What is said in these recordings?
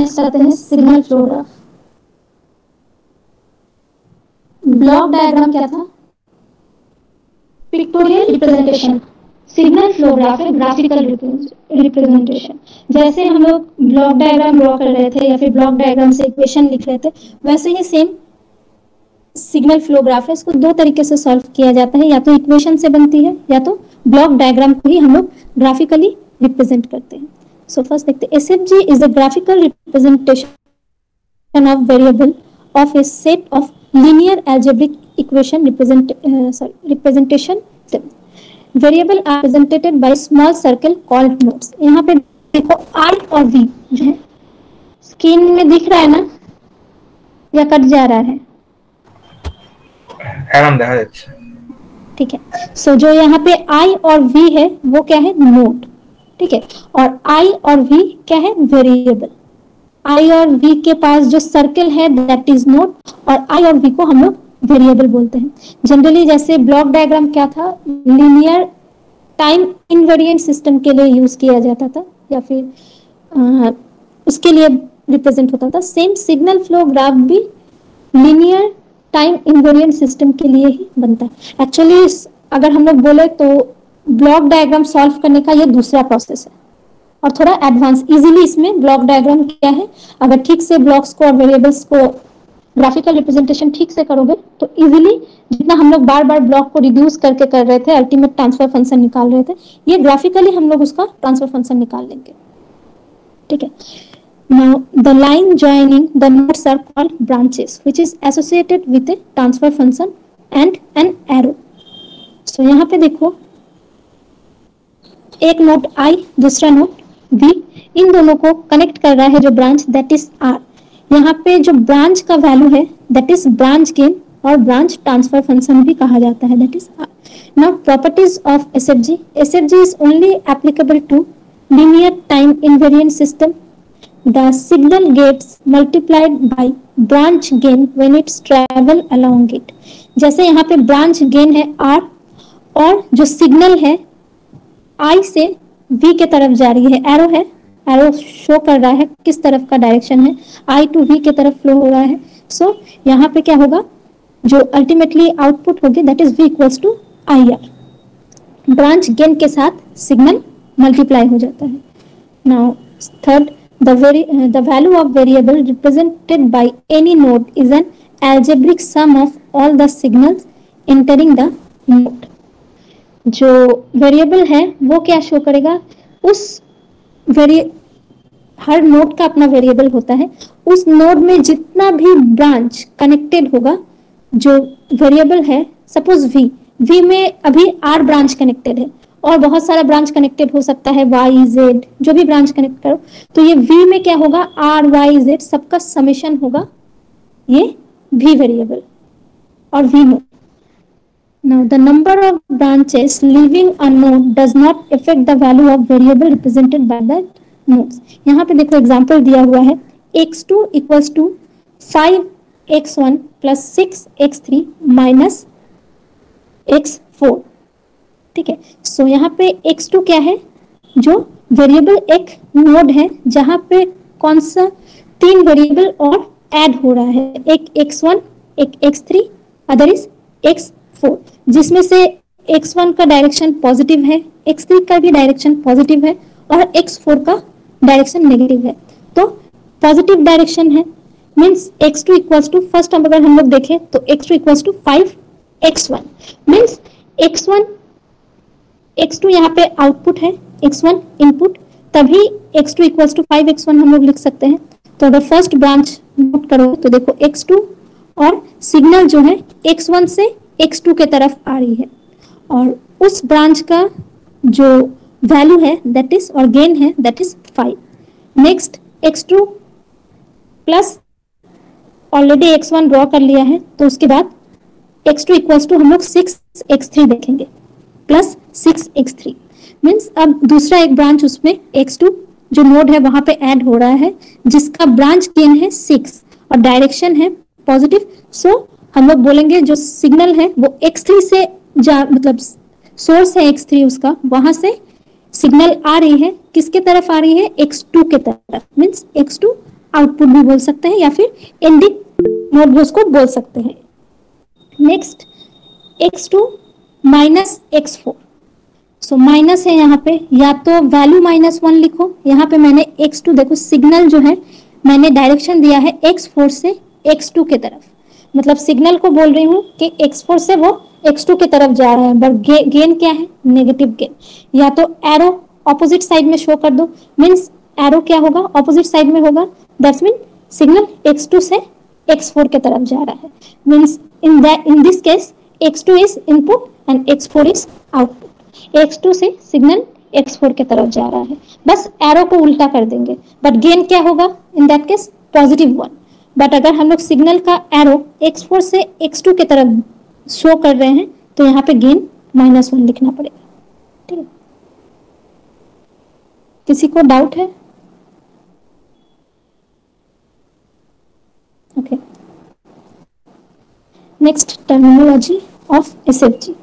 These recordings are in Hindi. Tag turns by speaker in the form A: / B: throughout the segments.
A: नेक्स्ट आते हैं signal flow graph. Block diagram क्या था? Pictorial representation. Signal flow graph है ग्राफिकल रिप्रेजेंटेशन। जैसे हम लोग ब्लॉक डायग्राम ड्रॉ कर रहे थे या फिर ब्लॉक डायग्राम से इक्वेशन लिख रहे थे, वैसे ही सेम सिग्नल फ्लो ग्राफ है। इसको दो तरीके से सॉल्व किया जाता है, या तो इक्वेशन से बनती है या तो ब्लॉक डायग्राम को ही हम लोग ग्राफिकली रिप्रेजेंट करते हैं। सो फर्स्ट देखते हैं, SFG is the graphical representation of variable of a set of linear algebraic equation representation. Variable are represented by small circle called nodes. यहाँ पे देखो आई और वी जो है स्क्रीन में दिख रहा है ना, या कट जा रहा है? ठीक है। सो जो यहाँ पे आई और वी है वो क्या है? नोड। ठीक है। और आई और वी क्या है? वेरिएबल। आई और वी के पास जो सर्कल है दैट इज नोड, और आई और वी को हम लोग वेरिएबल बोलते हैं। जनरली जैसे ब्लॉक डायग्राम क्या था? लीनियर टाइम इनवेरिएंट सिस्टम के लिए यूज किया जाता था, या फिर उसके लिए रिप्रेजेंट होता था। सेम सिग्नल फ्लो ग्राफ भी लीनियर टाइम इनवेरिएंट सिस्टम के लिए ही बनता है। एक्चुअली अगर हम लोग बोले तो ब्लॉक डायग्राम सॉल्व करने का ये दूसरा प्रोसेस है और थोड़ा एडवांस। इजीली इसमें ब्लॉक डायग्राम क्या है, अगर ठीक से ब्लॉक्स को और वेरिएबल्स को ग्राफिकल रिप्रेजेंटेशन ठीक से करोगे तो इजीली, जितना हम लोग बार बार ब्लॉक को रिड्यूस करके कर रहे थे, अल्टीमेट ट्रांसफर फंक्शन निकाल रहे थे, ये ग्राफिकली हम लोग उसका ट्रांसफर फंक्शन निकाल लेंगे। ठीक है। Now the line joining the nodes are called branches, which is associated with a transfer function and an arrow. So यहाँ पे देखो, एक नोड I, दूसरा नोड V, इन दोनों को कनेक्ट कर रहा है जो ब्रांच दैट इज R। यहाँ पे जो ब्रांच का वैल्यू है दैट इज ब्रांच गेन, और ब्रांच ट्रांसफर फंक्शन भी कहा जाता है, that is R। Now properties of SFG. SFG is only applicable to linear time invariant system. The signal gets multiplied by branch gain when it's travel along it. जैसे यहाँ पे ब्रांच गेन है R, और जो सिग्नल है I से V के तरफ जा रही है, एरो है, एरो शो कर रहा है किस तरफ का डायरेक्शन है, I टू V के तरफ फ्लो हो रहा है। सो यहाँ पे क्या होगा, जो अल्टीमेटली आउटपुट होगी that is V equals to IR। Branch gain के साथ सिग्नल मल्टीप्लाई हो जाता है। Now third, the value of variable represented by any node is an algebraic sum of all the signals entering the node. जो वेरिएबल है वो क्या शो करेगा, उस हर नोड का अपना वेरिएबल होता है, उस नोड में जितना भी ब्रांच कनेक्टेड होगा, जो वेरिएबल है, सपोज V में अभी R ब्रांच कनेक्टेड है और बहुत सारा ब्रांच कनेक्टेड हो सकता है, Y Z जो भी ब्रांच कनेक्ट करो, तो ये V में क्या होगा, R Y Z सबका समेशन होगा, ये V वेरिएबल और V node. Now the number of branches leaving a node does not affect the value of variable represented by the nodes. यहाँ पे देखो एग्जांपल दिया हुआ है, x2 equals to 5x1 plus 6x3 minus x4। ठीक है। सो यहाँ पे x2 क्या है, जो वेरिएबल एक नोड है जहाँ पे कौन सा 3 वेरिएबल और ऐड हो रहा है, एक x1, एक x3, अदर इज x4, जिसमें से x1 का डायरेक्शन पॉजिटिव है, x3 का भी डायरेक्शन पॉजिटिव है और x4 का डायरेक्शन नेगेटिव है। तो पॉजिटिव डायरेक्शन है means x2 equals to, first अगर हम लोग देखें तो x2 equals to 5x1 means x2 यहाँ पे आउटपुट है, x1 इनपुट, तभी x2 इक्वल्स टू 5x1 हम लोग लिख सकते हैं। तो अगर फर्स्ट ब्रांच नोट करो तो देखो x2 और सिग्नल जो है x1 से x2 के तरफ आ रही है, और उस ब्रांच का जो वैल्यू है दैट इज, और गेन है that is 5। Next x2 plus already x1 draw कर लिया है, तो उसके बाद x2 इक्वल्स टू हम लोग 6x3 देखेंगे प्लस 6x3 मीन्स अब दूसरा एक ब्रांच उसमें x2 जो नोड है वहां पे ऐड हो रहा है, जिसका ब्रांच गेन है 6 और डायरेक्शन है पॉजिटिव। सो हम लोग बोलेंगे जो सिग्नल है वो x3 से मतलब सोर्स है x3 उसका, वहां से सिग्नल आ रही है, किसके तरफ आ रही है, x2 के तरफ मीन्स x2 आउटपुट भी बोल सकते हैं या फिर एंडिंग नोड भी उसको बोल सकते हैं। Next x2 minus x4। So minus है यहाँ पे, या तो वैल्यू -1 लिखो, यहाँ पे मैंने x2 देखो सिग्नल जो है मैंने डायरेक्शन दिया है x4 से x2 के तरफ, मतलब सिग्नल को बोल रही हूँ कि x4 से वो x2 की तरफ जा रहा है, बट गेन क्या है, नेगेटिव गेन। या तो एरो ऑपोजिट साइड में शो कर दो, मीन्स एरो क्या होगा, ऑपोजिट साइड में होगा, दैट्स मीन सिग्नल x2 से x4 के तरफ जा रहा है, means in this case x2 is input and x4 is output. x2 से सिग्नल x4 के तरफ जा रहा है, बस एरो को उल्टा कर देंगे, बट गेन क्या होगा इन दैट केस +1। बट अगर हम लोग सिग्नल का एरो x4 से x2 के तरफ शो कर रहे हैं तो यहाँ पे गेन -1 लिखना पड़ेगा। ठीक है, किसी को डाउट है? Okay, next terminology of SFG.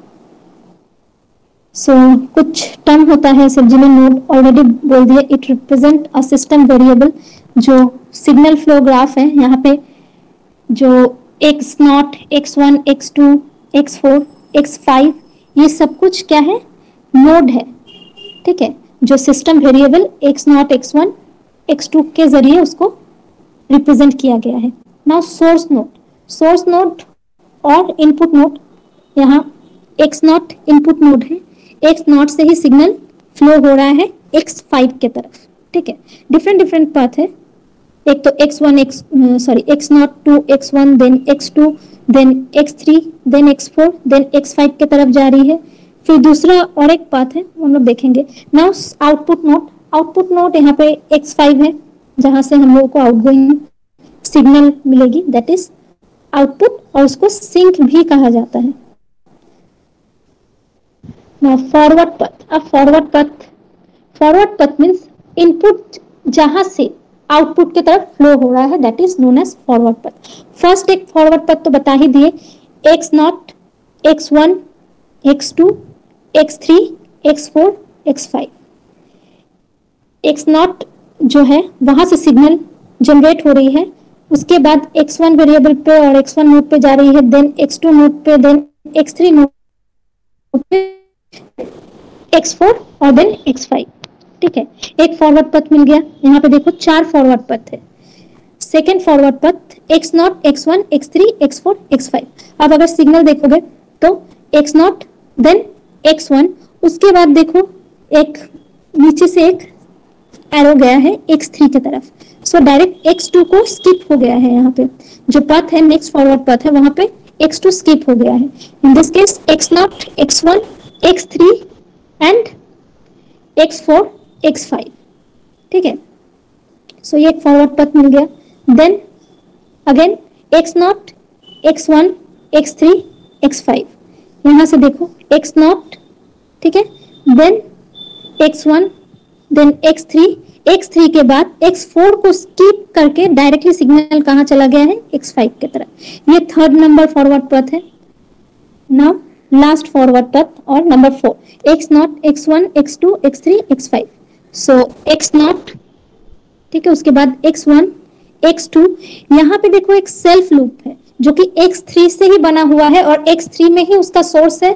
A: So कुछ टर्म होता है एसएफजी में, नोड ऑलरेडी बोल दिया, it represent a system variable. जो सिग्नल फ्लो ग्राफ है यहाँ पे जो x0, x1, x2, x4, x5 ये सब कुछ क्या है, नोड है। ठीक है, जो system variable x0, x1, x2 के जरिए उसको रिप्रेजेंट किया गया है। नाउ सोर्स नोड और इनपुट नोड, यहाँ x0 इनपुट नोड है, x0 से ही सिग्नल फ्लो हो रहा है x5 के तरफ। ठीक है, डिफरेंट पाथ है, एक तो x0 to x1, then x2, then x3, then x4, then x5 के तरफ जा रही है। फिर दूसरा और एक पाथ है, हम लोग देखेंगे। नाउ आउटपुट नोड यहाँ पे x5 है, जहां से हम लोगों को आउटगोइंग सिग्नल मिलेगी, दैट इज आउटपुट, और उसको सिंक भी कहा जाता है। Now forward path means input जहां से आउटपुट की तरफ फ्लो हो रहा है, that is known as forward path. First एक फॉरवर्ड पथ तो बता ही दिए, x0, x1, x2, x3, x4, x5। x0 जो है वहां से सिग्नल जनरेट हो रही है, उसके बाद x1 वेरिएबल पे और x1 नोड पे जा रही है, देन x2 नोड पे, देन x3 नोड पे, x4 और देन x5। ठीक है, एक फॉरवर्ड पथ मिल गया। यहाँ पे देखो 4 फॉरवर्ड पथ है। सेकेंड फॉरवर्ड पथ x0, x1, x3, x4, x5। अब अगर सिग्नल देखोगे तो x0 देन x1, उसके बाद देखो एक नीचे से एक एरो गया है x3 की तरफ, सो डायरेक्ट x2 को स्किप हो गया है। यहाँ पे जो पथ है, नेक्स्ट फॉरवर्ड पथ है, वहां पे x2 स्किप हो गया है। In this case x0, x1, x3 and x4, x5। ठीक है, सो ये एक फॉरवर्ड पथ मिल गया। Then again x0, x1, x3, x5। यहां से देखो x0, ठीक है, देन x1, देन x3 के बाद x4 को स्किप करके डायरेक्टली सिग्नल कहां चला गया है, x5 की तरफ। ये थर्ड नंबर फॉरवर्ड पथ है। नाउ लास्ट फॉरवर्ड पथ और number 4, x0, x1, x2, x3, x5। सो x0, ठीक है, उसके बाद x1, x2। यहाँ पे देखो एक सेल्फ लूप है जो कि x3 से ही बना हुआ है और x3 में ही उसका सोर्स है,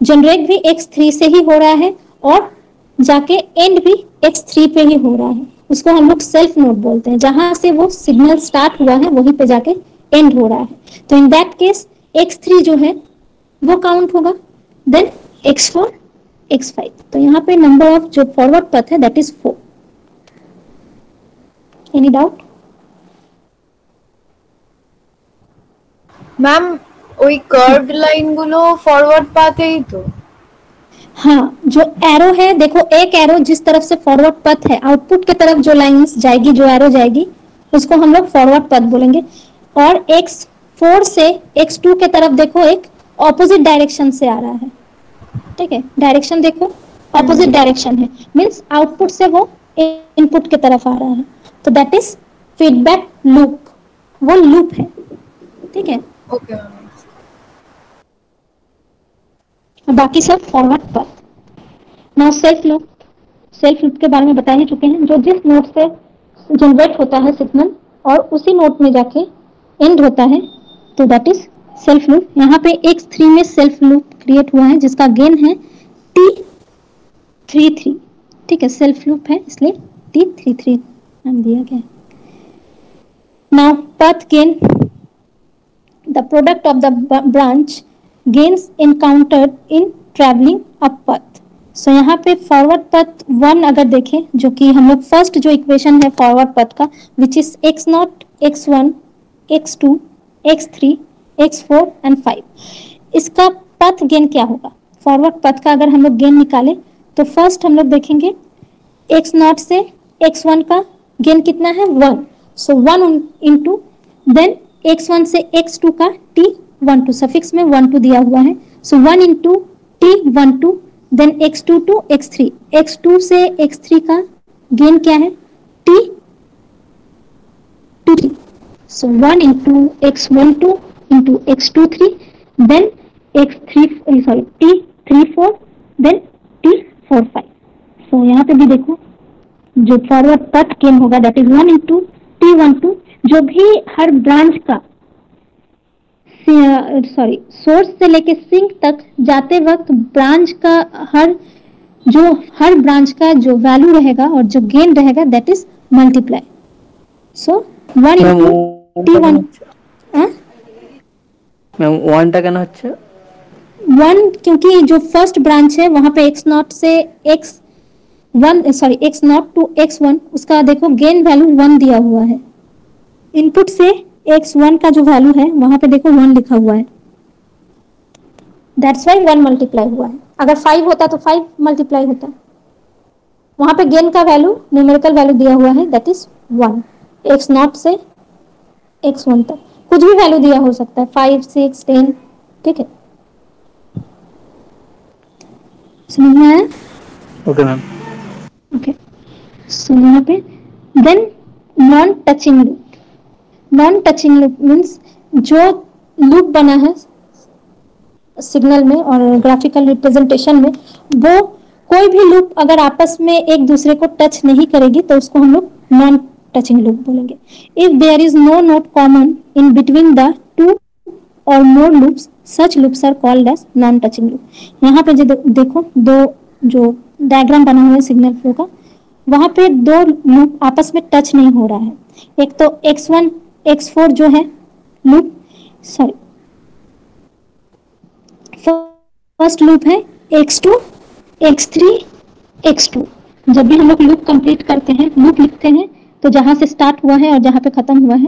A: जनरेट भी x3 से ही हो रहा है और जाके एंड भी x3 पे ही हो रहा है। उसको हम लोग सेल्फ नोड बोलते हैं, जहां से वो सिग्नल स्टार्ट हुआ है वहीं पे जाके एंड हो रहा है। तो इन दैट केस x3 जो है वो काउंट होगा, देन x4, x5। तो यहाँ पे नंबर ऑफ जो फॉरवर्ड पथ है that is 4। Any doubt?
B: Ma'am ওই কার্ভড লাইনগুলো ফরওয়ার্ড পাথেই তো?
A: हाँ, जो एरो है देखो, एक एरो जिस तरफ से फॉरवर्ड पथ है, आउटपुट की तरफ जो लाइंस जाएगी, जो एरो जाएगी, उसको हम लोग फॉरवर्ड पथ बोलेंगे। और x4 से x2 के तरफ देखो एक ऑपोजिट डायरेक्शन से आ रहा है। ठीक है, डायरेक्शन देखो ऑपोजिट डायरेक्शन है, मींस आउटपुट से वो इनपुट की तरफ आ रहा है, तो दैट इज फीडबैक लूप, वो लूप है। ठीक है,
B: ওকে
A: बाकी सब फॉरवर्ड पथ। नाउ सेल्फ लूप के बारे में बता ही चुके हैं, जो जिस नोड से जनरेट होता है सिग्नल और उसी नोड में जाके एंड होता है, तो दैट इज सेल्फ लूप। यहाँ पे x3 में सेल्फ लूप क्रिएट हुआ है जिसका गेन है T33, ठीक है, सेल्फ लूप है इसलिए T33 नाम दिया गया है। Now path gain, the product of the branch gains encountered in traveling up path. So यहाँ पे फॉरवर्ड पथ 1 अगर देखें, जो कि हम लोग फर्स्ट जो इक्वेशन है फॉरवर्ड पथ का, which is x0, x1, x2, x3, x4 and 5, इसका पथ गेन क्या होगा? फॉरवर्ड पथ का अगर हम लोग गेन निकाले तो फर्स्ट हम लोग देखेंगे x0 से x1 का गेन कितना है 1, सो 1 इंटू, देन x1 से x2 का T12 सफिक्स में 12 दिया हुआ है, सो 1 into T12, then x2 to x3, x2 से x3 का गेन क्या है T23, so 1 into x12 into x23, then T34, then T45। So यहाँ पे भी देखो जो फॉरवर्ड पथ गेन होगा दैट इज 1 इंटू T12, जो भी हर ब्रांच का सोर्स से लेके सिंक तक जाते वक्त ब्रांच का हर ब्रांच का जो वैल्यू रहेगा और जो गेन रहेगा that is multiply. So 1 into T1
C: ma'am 1টা কেন হচ্ছে?
A: 1 क्योंकि जो फर्स्ट ब्रांच है वहां पे x0 से x0 टू x1 उसका देखो गेन वैल्यू 1 दिया हुआ है, इनपुट से x1 का जो वैल्यू है वहां पे देखो 1 लिखा हुआ है, दैट्स वाई 1 मल्टीप्लाई हुआ है। अगर 5 होता तो 5 मल्टीप्लाई होता। वहां पे गेन का वैल्यू न्यूमेरिकल वैल्यू दिया हुआ है दैट इज 1, x0 से x1 तक कुछ भी वैल्यू दिया हो सकता है, 5, 6, 10, ठीक है, समझ में आया?
C: Okay ma'am.
A: ओके, सो यहाँ पे then non touching loop. Non touching loop means जो लूप बना है सिग्नल में और ग्राफिकल रिप्रेजेंटेशन में, वो कोई भी लूप अगर आपस में एक दूसरे को टच नहीं करेगी तो उसको हम लोग नॉन टचिंग लूप बोलेंगे। If there is no node common in between the two और more loops, such loops are called as non touching loop. यहाँ पे जो देखो दो जो डायग्राम बना हुआ है सिग्नल फ्लो का, वहां पे दो लूप आपस में टच नहीं हो रहा है। एक तो x1 x4 जो है लूप, फर्स्ट लूप है x2 x3 x2। जब भी हम लोग लूप कंप्लीट करते हैं, लूप लिखते हैं, तो जहां से स्टार्ट हुआ है और जहां पे खत्म हुआ है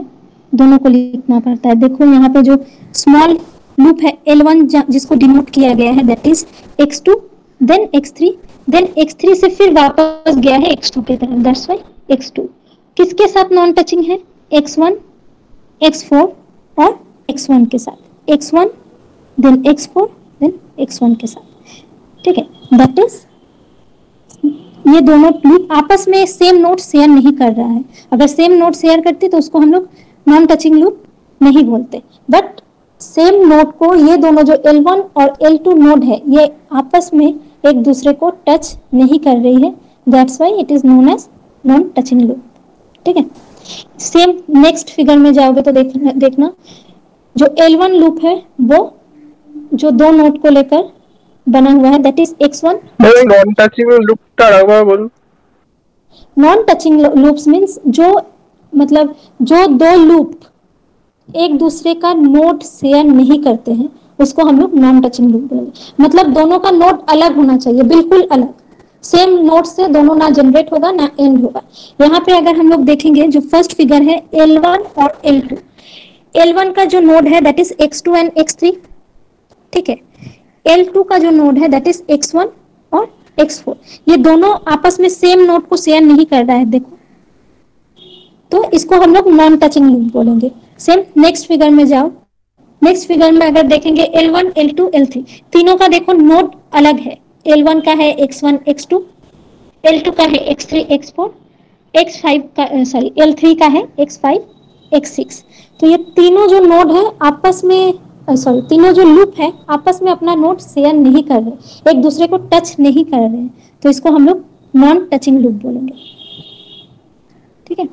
A: दोनों को लिखना पड़ता है। देखो यहाँ पे जो स्मॉल लूप है L1 जिसको डिनोट किया गया है that is x2, then x3, then x3 से फिर वापस गया है x2 की तरफ, दैट्स व्हाई x2। किसके साथ नॉन टचिंग है? x1 x4 और x1 के साथ, x1 then x4 then x1 के साथ, ठीक है। दैट इज ये दोनों लूप आपस में सेम नोड शेयर नहीं कर रहा है। अगर सेम नोड शेयर करती तो उसको हम लोग नॉन टचिंग लूप नहीं बोलते, बट सेम नोड को ये दोनों जो L1 और L2 नोड है ये आपस में एक दूसरे को टच नहीं कर रही है, that's why it is known as non touching loop, ठीक है। सेम नेक्स्ट फिगर में जाओगे तो देखना जो L1 लूप है वो जो दो नोड को लेकर बना हुआ है that is x1।
D: Non touching loop बोलो।
A: नॉन टचिंग लूप्स मींस जो मतलब जो दो लूप एक दूसरे का नोड शेयर नहीं करते हैं उसको हम लोग नॉन टचिंग लूप बोलेंगे। मतलब दोनों का नोड अलग होना चाहिए, बिल्कुल अलग, सेम नोड से दोनों ना जनरेट होगा ना एंड होगा। यहाँ पे अगर हम लोग देखेंगे जो फर्स्ट फिगर है L1 और L2, L1 का जो नोड है that is x2 and x3, ठीक है। L2 का जो नोड है दैट इज x1 और x4, ये दोनों आपस में सेम नोड को शेयर नहीं कर रहा है देखो, तो इसको हम लोग नॉन टचिंग लूप बोलेंगे। सेम नेक्स्ट फिगर में जाओ, नेक्स्ट फिगर में अगर देखेंगे L1 L2 L3 तीनों का देखो नोड अलग है। L1 का है x1 x2, L2 का है x3 x4, x5 का L3 का है x5 x6। तो ये तीनों जो नोड है आपस में तीनों जो लूप है आपस में अपना नोड शेयर नहीं कर रहे, एक दूसरे को टच नहीं कर रहे हैं, तो इसको हम लोग नॉन टचिंग लूप बोलेंगे, ठीक है।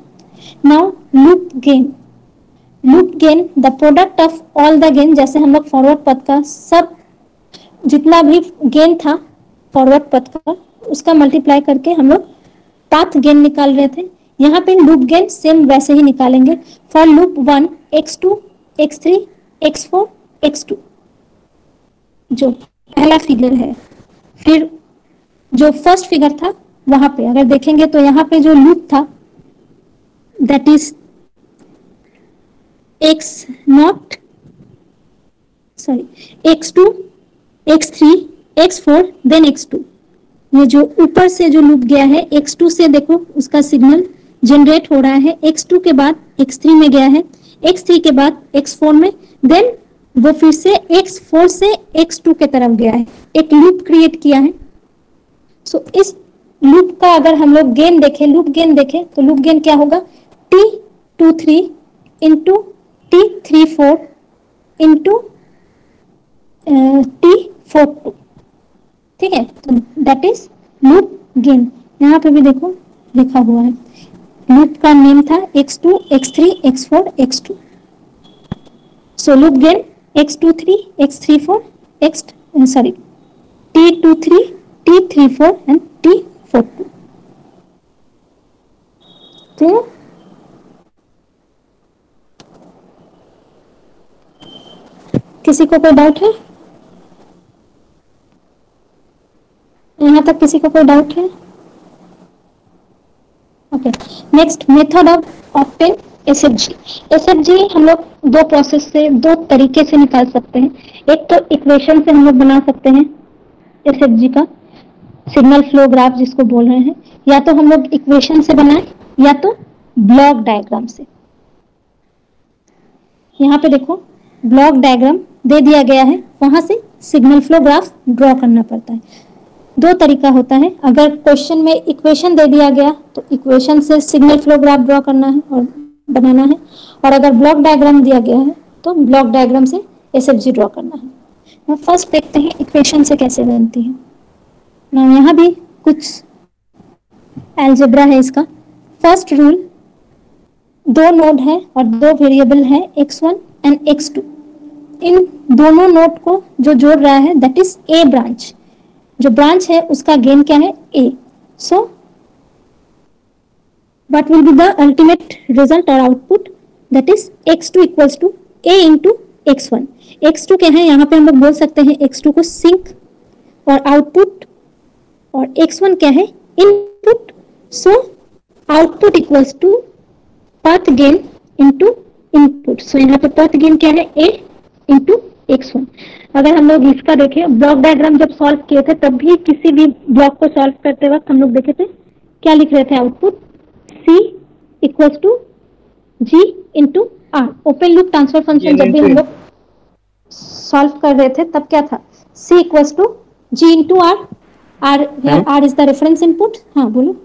A: Now loop gain, loop gain the product of all the gain, जैसे हम लोग फॉरवर्ड पथ का सब जितना भी गेन था फॉरवर्ड पथ का उसका मल्टीप्लाई करके हम लोग पाथ गेन निकाल रहे थे। यहाँ पे लूप गेन सेम वैसे ही निकालेंगे। For loop 1 x2 x3 x4 x2 जो पहला फिगर है। फिर जो फर्स्ट फिगर था वहां पे अगर देखेंगे तो यहाँ पे जो लूप था that is x2 x3 x4 then x2। ये जो ऊपर से जो लूप गया है x2 से देखो उसका सिग्नल जनरेट हो रहा है, x2 के बाद x3 में गया है, x3 के बाद x4 में, देन वो फिर से x4 से x2 के तरफ गया है, एक लूप क्रिएट किया है। सो इस लूप का अगर हम लोग गेन देखें, लूप गेन देखें तो लूप गेन क्या होगा, t23 into t34 into t42, ठीक है। तो दैट इज लूप गेन। यहाँ पे भी देखो लिखा हुआ है, लूप का नेम था x2 x3 x4 x2। So loop gain x23 x34 t23 t34 and t42। तो किसी को कोई डाउट है? यहाँ तक किसी को कोई डाउट है? Okay, next method of obtain SFG. SFG हम लोग दो प्रोसेस से, दो तरीके से निकाल सकते हैं। एक तो इक्वेशन से हम लोग बना सकते हैं एसएफजी का, सिग्नल फ्लो ग्राफ जिसको बोल रहे हैं, या तो हम लोग इक्वेशन से बनाए या तो ब्लॉक डायग्राम से। यहाँ पे देखो ब्लॉक डायग्राम दे दिया गया है, वहां से सिग्नल फ्लो ग्राफ ड्रॉ करना पड़ता है। दो तरीका होता है, अगर क्वेश्चन में इक्वेशन दे दिया गया तो इक्वेशन से सिग्नल फ्लो ग्राफ ड्रॉ करना है और बनाना है, और अगर ब्लॉक डायग्राम दिया गया है तो ब्लॉक डायग्राम से एसएफजी ड्रॉ करना है। फर्स्ट देखते हैं इक्वेशन से कैसे बनती है। ना यहाँ भी कुछ अलजेब्रा है इसका। फर्स्ट रूल, दो नोड है और दो वेरिएबल है x1 एंड x2। इन दोनों नोड को जो जोड़ रहा है दैट इज ए ब्रांच, जो ब्रांच है उसका गेन क्या है a। So what will be the ultimate result or output, that is x2 equals to a into x1। x2 क्या है, यहाँ पे हम लोग बोल सकते हैं x2 को सिंक और आउटपुट, और x1 क्या है input. So output equals to path gain into input. So यहाँ पे पाथ गेन क्या है a इंटू x1। अगर हम लोग इसका देखें, ब्लॉक डायग्राम जब सॉल्व किए थे तब भी किसी भी ब्लॉक को सॉल्व करते वक्त हम लोग देखे थे क्या लिख रहे थे, output C equals to G into R. Open loop transfer function जब भी हम लोग सॉल्व कर रहे थे तब क्या था, C equals to G into R. R is the reference input. हाँ बोलो।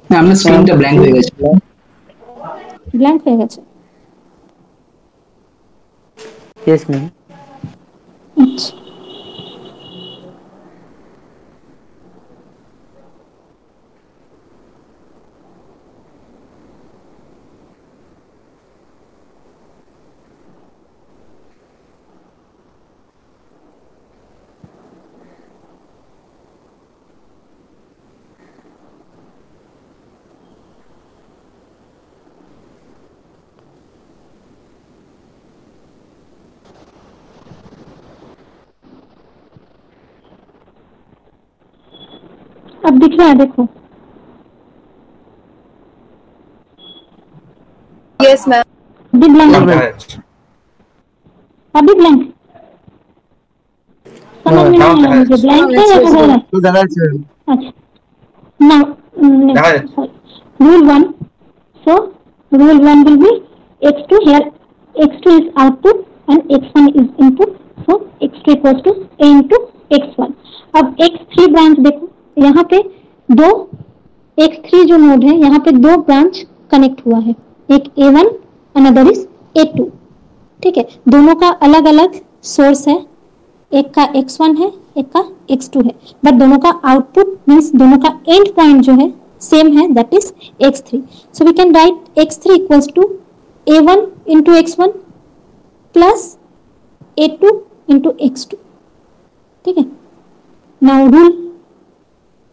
E: আমরা স্ক্রিনটা ব্ল্যাঙ্ক হয়ে গেছে।
A: ব্ল্যাঙ্ক হয়ে গেছে।
C: Yes ma'am.
A: अच्छा, अब दिख रहा है देखो।
B: Yes ma'am.
A: अभी ब्लैंक, अभी ब्लैंक समझ में नहीं आया मुझे, ब्लैंक है या तो हो रहा है। अच्छा, now rule 1। So rule 1 will be x2 here, x2 is output and x1 is input. So x2 equals to a into x1। अब x3 ब्रांच देखो, यहाँ पे दो x3 जो नोड है यहाँ पे दो ब्रांच कनेक्ट हुआ है, एक a1 अनदर इज a2। ठीक है, दोनों का अलग अलग सोर्स है, एक का x1 है एक का x2 है, बट दोनों का आउटपुट मीन्स दोनों का एंड पॉइंट जो है same है, that is x3. So we can write x3 equals to a1 into x1 plus a2 into x2. ठीक है. Now rule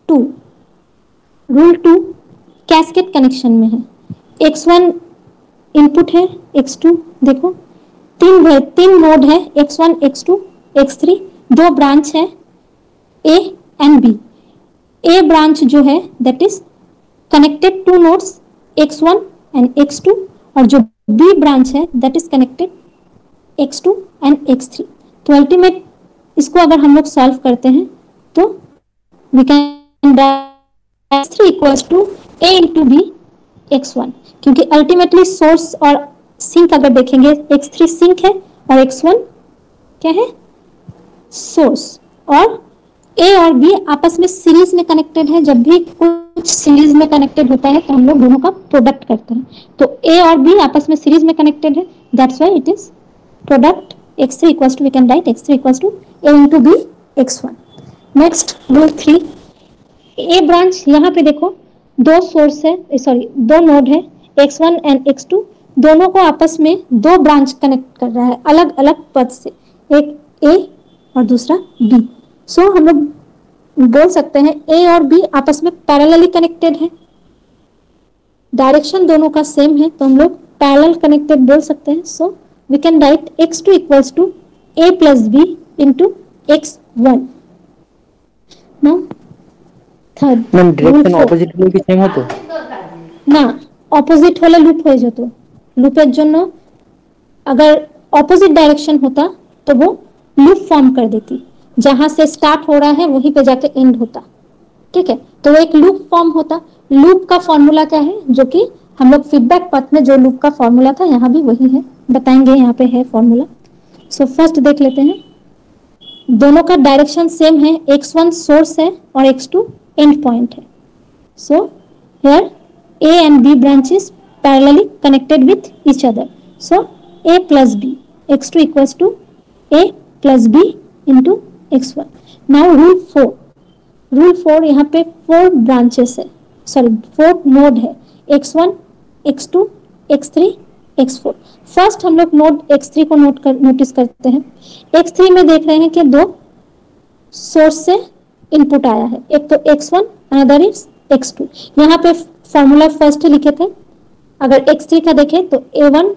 A: 2 कैस्केड कनेक्शन में है. x1 इनपुट है, x2 देखो तीन नोड है, x1 x2 x3, दो ब्रांच है a and b. a branch जो है that is connected two nodes x1 and x2 और जो b ब्रांच है that is connected x2 and x3. तो अल्टीमेट इसको अगर हम लोग सॉल्व करते हैं तो we can x3 equals to a into B x1, क्योंकि अल्टीमेटली सोर्स और सिंक अगर देखेंगे x3 सिंक है और x1 क्या है, सोर्स. और a और b आपस में सीरीज में कनेक्टेड है. जब भी कुछ सीरीज में कनेक्टेड होता है तो हम लोग दोनों का प्रोडक्ट करते हैं. तो a और b आपस में सीरीज में कनेक्टेड है, that's why it is product x3 equals to, we can write x3 equals to a into B x1. Next rule 3, a branch. यहाँ पे देखो दो सोर्स है, सॉरी दो नोड है x1 एंड x2, दोनों को आपस में दो ब्रांच कनेक्ट कर रहा है अलग अलग पथ से, एक a और दूसरा b. सो हम लोग बोल सकते हैं a और b आपस में पैरेलली कनेक्टेड है, डायरेक्शन दोनों का सेम है, तो हम लोग पैरेलल कनेक्टेड बोल सकते हैं. So we can write x2 equals to a plus b into x1. Now third
C: ma'am direction opposite হলে কি সেম হতো
A: না, অপোজিট হলে লুপ হয়ে যেত. লুপের জন্য अगर ऑपोजिट डायरेक्शन होता तो वो लूप फॉर्म कर देती, जहां से स्टार्ट हो रहा है वहीं पे जाके एंड होता. ठीक है, तो वो एक लूप फॉर्म होता. लूप का फॉर्मूला क्या है, जो कि हम लोग फीडबैक पाथ में जो लूप का फॉर्मूला था यहाँ भी वही है, बताएंगे यहाँ पे है फॉर्मूला. सो फर्स्ट देख लेते हैं. दोनों का डायरेक्शन सेम है, x1 सोर्स है और x2 एंड पॉइंट है. So here a and b branches parallelly connected with each other. So a plus b, x2 equals to a plus b into x1. Now rule 4. Rule 4 यहाँ पे 4 branches है, सॉरी 4 नोड है, x1, x2, x3, x4. First हम लोग नोड x3 को नोटिस करते हैं. x3 में देख रहे हैं कि दो सोर्स से इनपुट आया है, एक तो x1 अनदर इज x2. यहाँ पे फॉर्मूला फर्स्ट लिखे थे. अगर x3 का देखें तो a1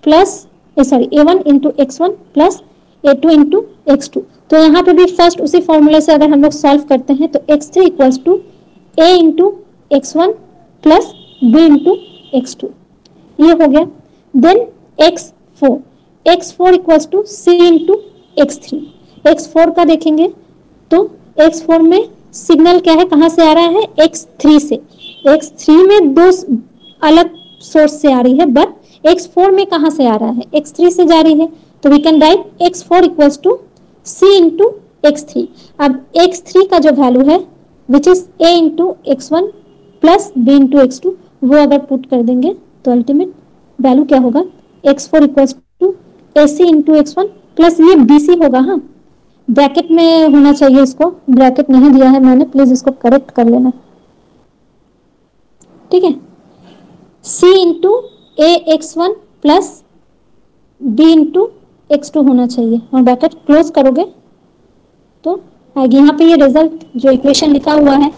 A: plus a1 into x1 plus a2 into x2. तो यहाँ पे भी फर्स्ट उसी फॉर्मूले से अगर हम लोग सॉल्व करते हैं तो x3 equals to a into x1 plus b into x2, ये हो गया. Then x4 equals to c into x3. x4 का देखेंगे तो x4 में सिग्नल क्या है, कहाँ से आ रहा है, x3 से. x3 में दो अलग सोर्स से आ रही है, बट x4 में कहाँ से आ रहा है, x3 से जा रही है. तो we can write x4 equals to c into x3. अब x3 का जो वैल्यू है which is a into x1 plus b into x2, वो अगर पुट कर देंगे तो अल्टीमेट वैल्यू क्या होगा, x4 equals to ac into x1 plus ये bc होगा. हाँ, ब्रैकेट में होना चाहिए, इसको ब्रैकेट नहीं दिया है मैंने, प्लीज इसको करेक्ट कर लेना. ठीक है, c into a x1 plus b into x2 होना चाहिए और ब्रैकेट क्लोज करोगे तो आगे यहाँ पे ये रिजल्ट जो इक्वेशन लिखा हुआ है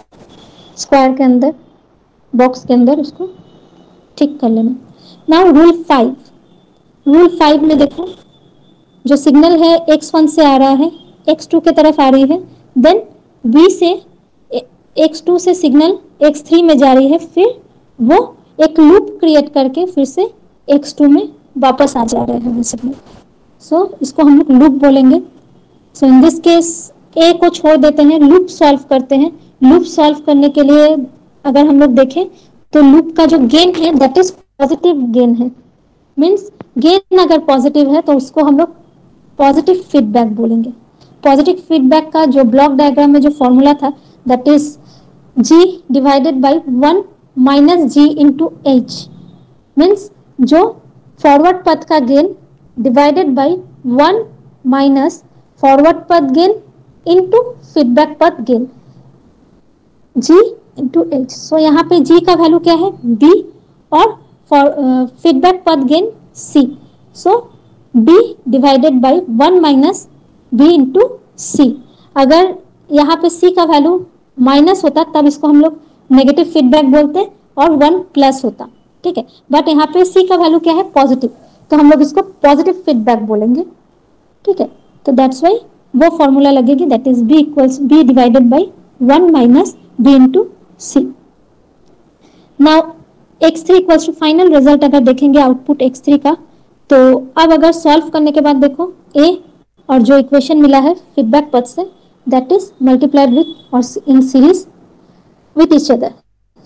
A: स्क्वायर के अंदर बॉक्स के अंदर, उसको ठीक कर लेना. नाउ रूल 5 में देखो जो सिग्नल है x1 से आ रहा है, x2 के तरफ आ रही है, देन b से x2 से सिग्नल x3 में जा रही है, फिर वो एक लूप क्रिएट करके फिर से x2 में वापस आ जा रहे हैं वो सिग्नल. सो इसको हम लोग लूप बोलेंगे. सो इन दिस केस a को छोड़ देते हैं, लूप सॉल्व करते हैं. लूप सॉल्व करने के लिए अगर हम लोग देखें तो लूप का जो गेन है दैट इज पॉजिटिव गेन है. मीन्स गेन अगर पॉजिटिव है तो उसको हम लोग पॉजिटिव फीडबैक बोलेंगे. पॉजिटिव फीडबैक का जो ब्लॉक डायग्राम में जो फॉर्मूला था that is g divided by 1 minus g into h. Means जो फॉरवर्ड पथ का gain divided by 1 minus forward पथ gain into feedback path gain, g into H. सो यहाँ पे जी का वैल्यू क्या है, बी, और feedback path gain C. So B divided by 1 minus B into C. अगर यहाँ पे सी का वैल्यू माइनस होता तब इसको हम लोग नेगेटिव फीडबैक बोलते और 1 प्लस होता, ठीक है। बट यहाँ पे सी का वैल्यू क्या है, पॉजिटिव, तो हम लोग इसको पॉजिटिव फीडबैक बोलेंगे, ठीक है। तो दैट्स वाई वो फॉर्मूला लगेगी, that is B equals B divided by 1 minus B into C. Now x3 equals to final result अगर देखेंगे आउटपुट x3 का, तो अब अगर सॉल्व करने के बाद देखो a और जो इक्वेशन मिला है फीडबैक पथ से, दैट इज मल्टीप्लाइड विथ और in series with each other.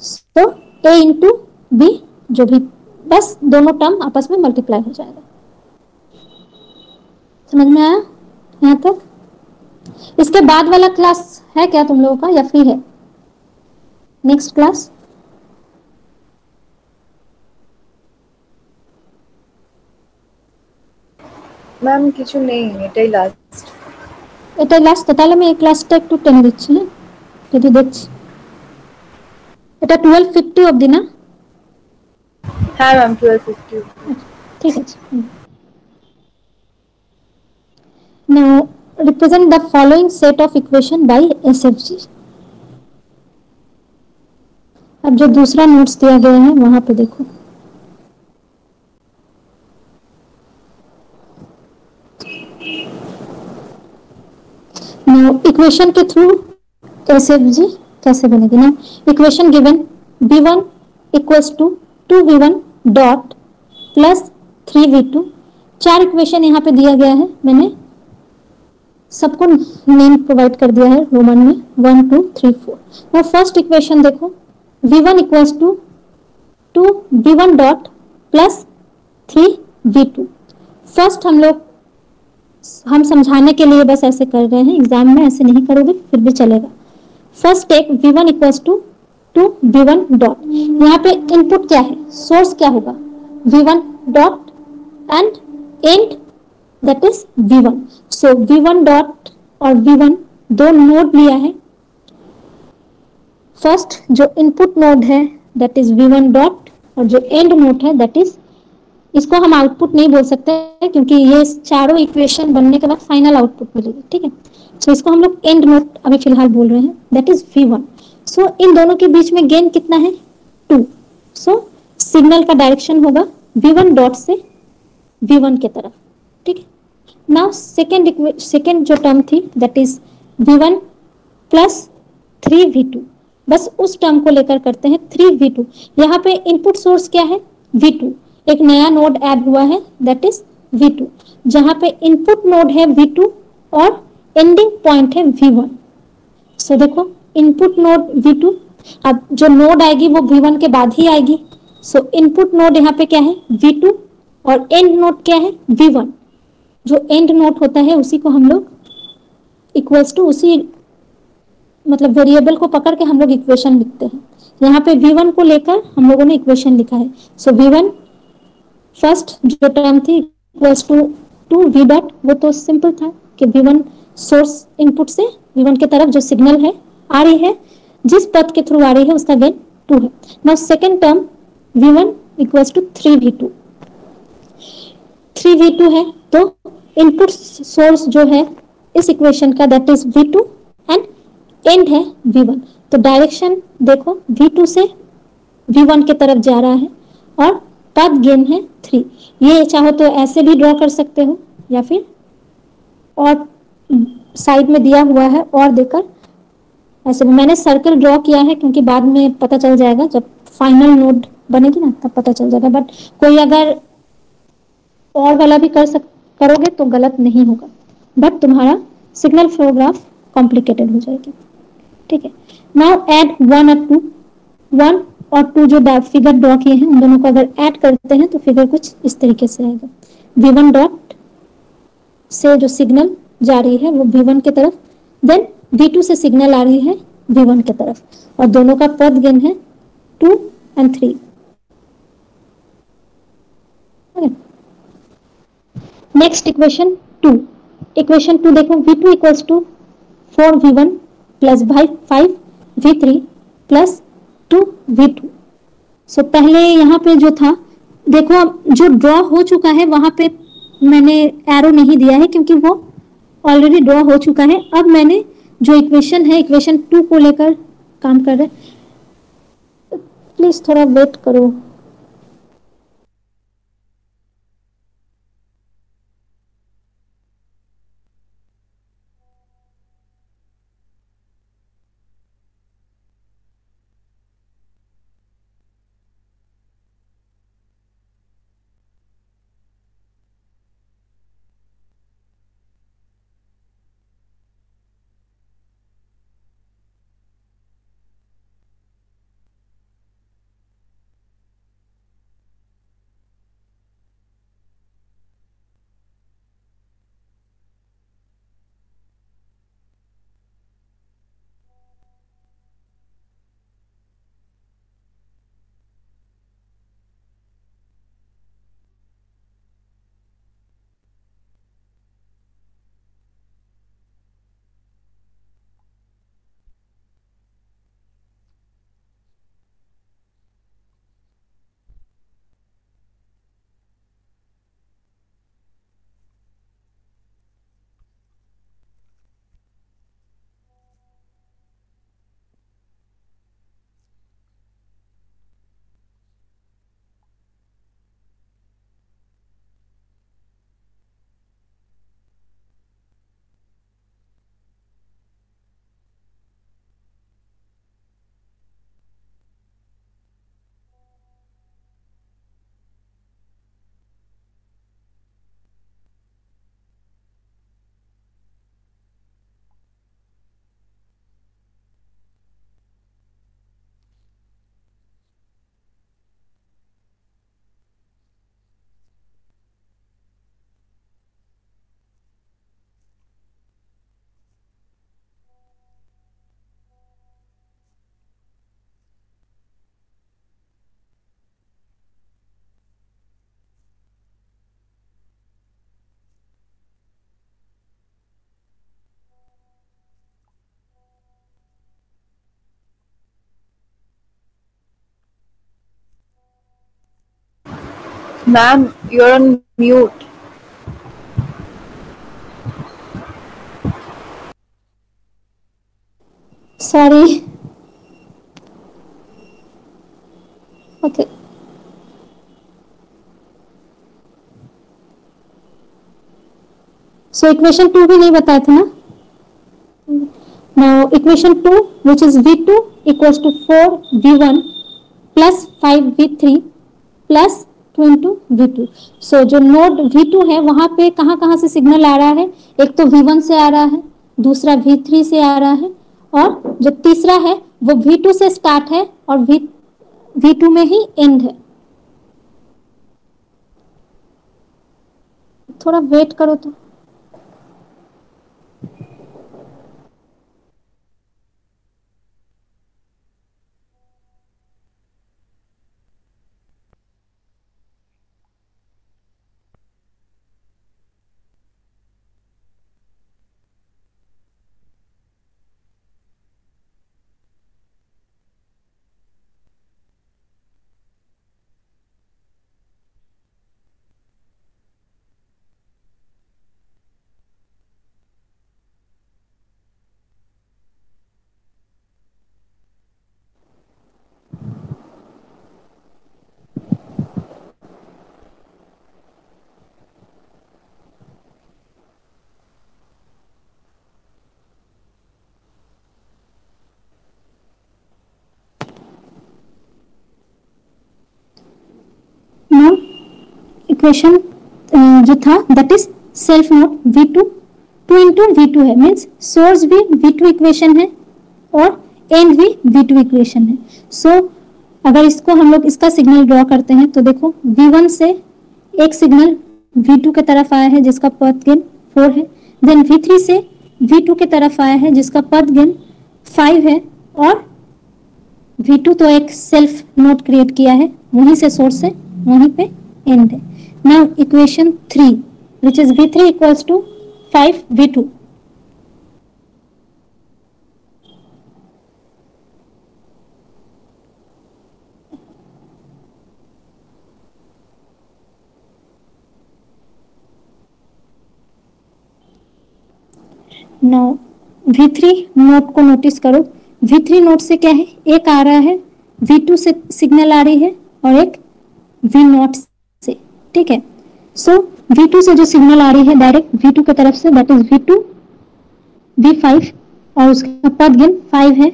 A: So a into B, जो भी बस दोनों टर्म आपस में मल्टीप्लाई हो जाएगा। समझ में आया यहाँ तक? इसके बाद वाला क्लास है क्या तुम लोगों का या फ्री है? नेक्स्ट क्लास
B: ম্যাম কিছু নেই, এটাই লাস্ট।
A: এটাই লাস্ট, তাহলে আমি এই ক্লাসটা একটু টেনে দিচ্ছি, হ্যাঁ যদি দেখছি। এটা 12:50 অবধি না?
B: হ্যাঁ ম্যাম 12:50।
A: ঠিক আছে। Now represent the following set of equation by SFG। अब जो दूसरा नोट्स दिया गया है वहां पे देखो, इक्वेशन के थ्रू SFG कैसे बनेगी ना। Equation given V1 equals to 2V1 dot plus 3V2। चार इक्वेशन यहाँ पे दिया गया है, मैंने सबको नेम प्रोवाइड कर दिया है रोमन में 1 2 3 4। और फर्स्ट इक्वेशन देखो V1 equals to 2V1 dot plus 3V2। First हम समझाने के लिए बस ऐसे कर रहे हैं, एग्जाम में ऐसे नहीं करोगे फिर भी चलेगा। First take V1 equals to 2V1 dot, यहाँ पे इनपुट क्या है, सोर्स क्या होगा V1 dot and end that is V1। So V1 dot और V1 दो नोड लिया है। फर्स्ट जो इनपुट नोड है दैट इज V1 डॉट, और जो एंड नोड है दैट इज, इसको हम आउटपुट नहीं बोल सकते क्योंकि ये चारों इक्वेशन बनने के बाद फाइनल आउटपुट मिलेगी, ठीक है। सो इसको हम लोग एंड नोड अभी फिलहाल बोल रहे हैं, दैट इज V1। सो इन दोनों के बीच में गेन कितना है 2। सो सिग्नल का डायरेक्शन होगा V1 डॉट से V1 के तरफ, ठीक है। नाउ सेकेंड जो टर्म थी that is V1 plus 3V2, बस उस टर्म को लेकर करते हैं 3V2। यहाँ पे इनपुट सोर्स क्या है V2, एक नया नोड ऐड हुआ है दैट इज V2, जहां पे इनपुट नोड है V2 और एंडिंग पॉइंट है V1। सो देखो इनपुट नोड V2, अब जो नोड आएगी वो V1 के बाद ही आएगी। सो इनपुट नोड यहाँ पे क्या है V2 और एंड नोड क्या है V1। जो एंड नोड होता है उसी को हम लोग इक्वल्स टू, उसी मतलब वेरिएबल को पकड़ के हम लोग इक्वेशन लिखते हैं। यहाँ पे V1 को लेकर हम लोगों ने इक्वेशन लिखा है। सो V1 फर्स्ट जो टर्म थी इक्वल्स टू 2V डॉट, वो तो सिंपल था कि V1 सोर्स इनपुट से V1 के तरफ जो सिग्नल है आ रही है, जिस पथ के थ्रू आ रही है उसका गेन 2 है। Now second term V1 equals to 3V2। 3V2 है तो इनपुट सोर्स जो है इस इक्वेशन का that is V2 and and है V1। तो डायरेक्शन देखो V2 से V1 के तरफ जा रहा है और पथ गेन है 3। ये चाहो तो ऐसे भी ड्रॉ कर सकते हो या फिर और साइड में दिया हुआ है और देकर ऐसे। मैंने सर्कल ड्रॉ किया है क्योंकि बाद में पता चल जाएगा, जब फाइनल नोड बनेगी ना तब पता चल जाएगा। बट कोई अगर और वाला भी करोगे तो गलत नहीं होगा, बट तुम्हारा सिग्नल फ्लो ग्राफ कॉम्प्लिकेटेड हो जाएगी, ठीक है। नाउ ऐड 1 और 2, 1 और 2 जो फिगर ड्रॉ किए हैं उन दोनों को अगर ऐड करते हैं तो फिगर कुछ इस तरीके से आएगा। V1 डॉट से जो सिग्नल जा रही है वो V1 की तरफ, देन V2 से सिग्नल आ रही है V1 की तरफ, और दोनों का पथ गेन है 2 और 3। नेक्स्ट इक्वेशन 2, इक्वेशन 2 देखो V2 equals to 4V1 plus 5V3 plus two V2। So पहले यहाँ पे जो था, देखो अब जो ड्रॉ हो चुका है वहां पे मैंने एरो नहीं दिया है क्योंकि वो ऑलरेडी ड्रॉ हो चुका है। अब मैंने जो इक्वेशन है, इक्वेशन 2 को लेकर काम कर रहे हैं। प्लीज थोड़ा वेट करो।
B: Ma'am, you're on mute.
A: Sorry. Okay. So equation 2 भी नहीं बताया था ना? Now equation 2, which is V2 equals to 4V1 plus 5V3 plus 2 into V2। So जो नोड V2 है वहां पे कहाँ कहाँ से सिग्नल आ रहा है? एक तो V1 से आ रहा है, दूसरा V3 से आ रहा है, और जो तीसरा है वो V2 से स्टार्ट है और V2 में ही एंड है। थोड़ा वेट करो तो। इक्वेशन जो था that is self node V2 2 into V2 है, मीन्स सोर्स भी V2 इक्वेशन है और एंड भी V2 इक्वेशन है। सो अगर इसको हम लोग इसका सिग्नल ड्रॉ करते हैं तो देखो V1 से एक सिग्नल V2 के तरफ आया है जिसका पथ गेन 4 है, देन V3 से V2 के तरफ आया है जिसका पथ गेन 5 है, और V2 तो एक सेल्फ नोड क्रिएट किया है, वहीं से सोर्स है, वहीं पे एंड है। Now equation 3 which is V3 equals to 5V2। Now V3 node को नोटिस करो। V3 नोड से क्या है, एक आ रहा है V2 से सिग्नल आ रही है और एक V0 से, ठीक है। सो V2 से जो सिग्नल आ रही है डायरेक्ट V2 की तरफ से, दैट इज V2 V5 और उसका पद गेन 5 है।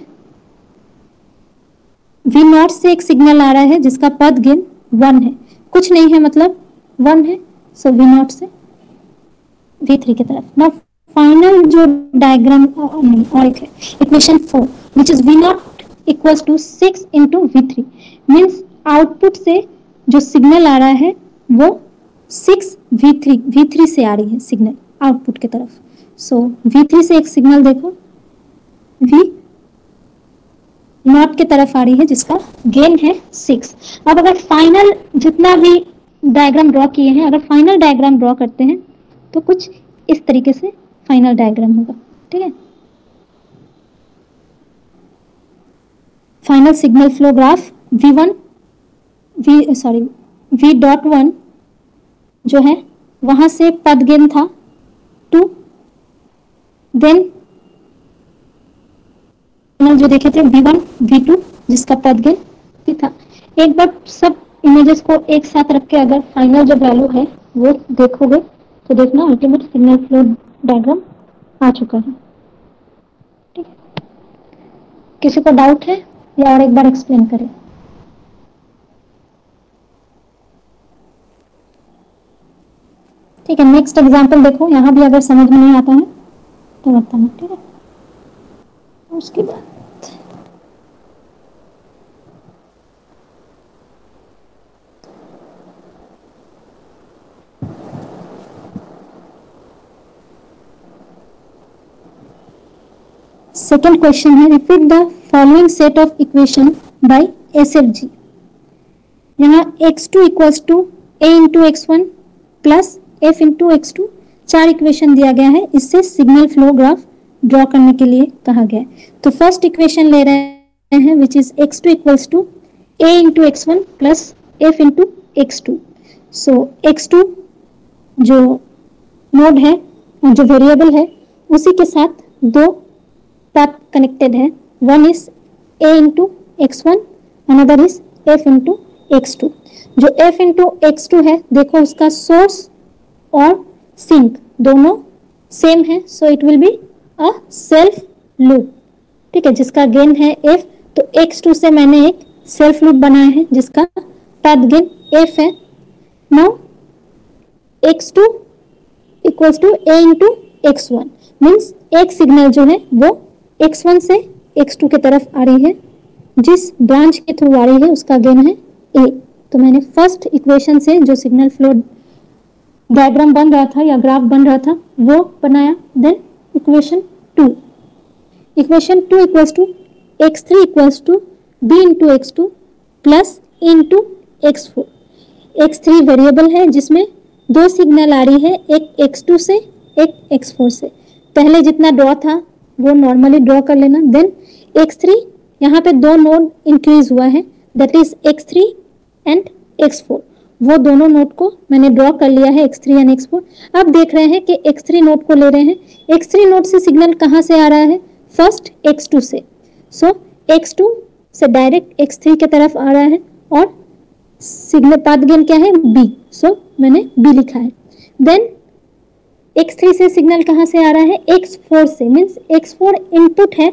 A: V0 से एक सिग्नल आ रहा है जिसका पद गेन 1 है, कुछ नहीं है मतलब 1 है। सो V0 से V3 की तरफ। नाउ फाइनल जो डायग्राम और एक है equation 4 which is V0 equals to 6 into V3 means output से जो सिग्नल आ रहा है वो 6 V3 से आ रही है सिग्नल आउटपुट की तरफ। सो V3 से एक सिग्नल देखो V0 की तरफ आ रही है जिसका गेन है 6। अब अगर फाइनल जितना भी डायग्राम ड्रॉ किए हैं, अगर फाइनल डायग्राम ड्रॉ करते हैं तो कुछ इस तरीके से फाइनल डायग्राम होगा, ठीक है। Final signal flow graph V.1 जो है वहां से पद गेन था 2, देन जो देखे थे V1 V2 जिसका पद गेन भी था। एक बार सब इमेजेस को एक साथ रख के अगर फाइनल जो वैल्यू है वो देखोगे तो देखना अल्टीमेट सिग्नल फ्लो डायग्राम आ चुका है, ठीक है। किसी को डाउट है या और एक बार एक्सप्लेन करें? ठीक है, नेक्स्ट एग्जांपल देखो। यहाँ भी अगर समझ में नहीं आता है तो बताना, ठीक है। उसके बाद सेकेंड क्वेश्चन है repeat the following set of equation by SFG। यहाँ x2 equals to a into x1 plus f into x2 चार इक्वेशन दिया गया है, इससे सिग्नल फ्लो ग्राफ ड्रॉ करने के लिए कहा गया है। तो फर्स्ट इक्वेशन ले रहे हैं which is x2 equals to a into x1 plus f into x2। So x2 जो नोड है जो वेरिएबल है उसी के साथ दो पाथ कनेक्टेड है, one is a into x1 another is f into x2। जो f इंटू x2 है देखो उसका सोर्स और सिंक दोनों सेम है, so it will be a self loop, ठीक है, जिसका गेन है f। तो x2 से मैंने एक सेल्फ लूप बनाया है जिसका पाथ गेन f है। Now x2 equals to a into x1 means एक सिग्नल जो है वो x1 से x2 की तरफ आ रही है, जिस ब्रांच के थ्रू आ रही है उसका गेन है a। तो मैंने फर्स्ट इक्वेशन से जो सिग्नल फ्लो डायग्राम बन रहा था या ग्राफ बन रहा था वो बनाया। Then equation 2 equals to x3 equals to b into x2 plus into x4। x3 variable है जिसमें दो सिग्नल आ रही है, एक x2 से एक x4 से। पहले जितना ड्रॉ था वो नॉर्मली ड्रॉ कर लेना। देन x3 यहाँ पे दो नोड इंक्रीज हुआ है that is x3 and x4, वो दोनों नोड को मैंने ड्रॉ कर लिया है x3 एंड x4। अब देख रहे हैं कि x3 नोड को ले रहे हैं, x3 नोड से सिग्नल कहाँ से आ रहा है, फर्स्ट x2 से। सो x2 से डायरेक्ट x3 की तरफ आ रहा है और सिग्नल पाथ गेन क्या है b, सो मैंने b लिखा है। देन x3 से सिग्नल कहाँ से आ रहा है, x4 से, मीन्स x4 इनपुट है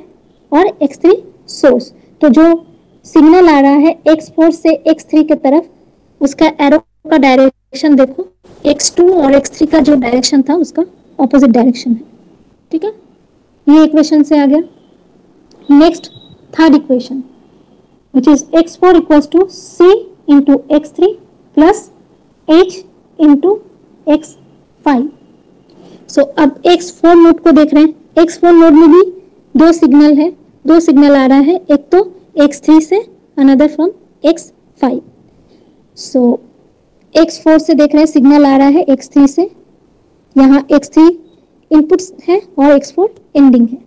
A: और x3 सोर्स। तो जो सिग्नल आ रहा है x4 से x3 की तरफ उसका एरो का डायरेक्शन देखो, x2 और x3 का जो डायरेक्शन था उसका ऑपोजिट डायरेक्शन है, ठीक है। ये इक्वेशन से आ गया। Next third equation which is x4 equals to c into x3 plus h into x5। So अब x4 नोड को देख रहे हैं, x4 नोड में भी दो सिग्नल है, दो सिग्नल आ रहा है, एक तो x3 से another from x5। So x4 से देख रहे हैं सिग्नल आ रहा है x3 से, यहाँ x3 इनपुट्स है और x4 एंडिंग है।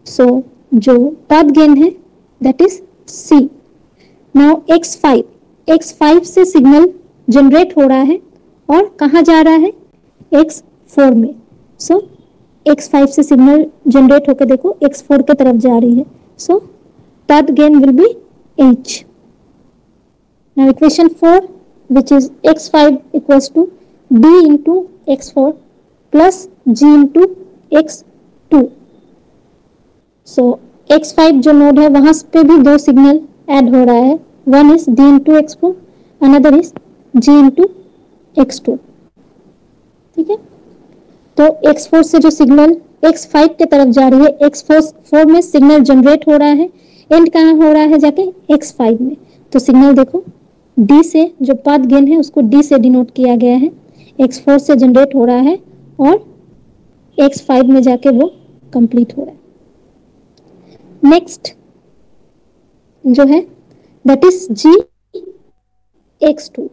A: सो जो पाथ गेन है that is c। Now x5 से सिग्नल जनरेट हो रहा है और कहाँ जा रहा है, x4 में। सो x5 से सिग्नल जनरेट होकर देखो x4 की तरफ जा रही है, सो path gain will be h. Now equation 4, which is x5 equals to d into x4 plus g into x2. So x5 जो नोड है वहां पे भी दो सिग्नल ऐड हो रहा है, one is d into x4, another is g into x2. ठीक है, तो x4 से जो सिग्नल x5 के तरफ जा रही है, x4 में सिग्नल जनरेट हो रहा है, एंड कहाँ हो रहा है जाके x5 में. तो सिग्नल देखो d से जो पाथ गेन है उसको d से डिनोट किया गया है, x4 से जनरेट हो रहा है और x5 में जाके वो कंप्लीट हो रहा है. नेक्स्ट जो है that is gx2.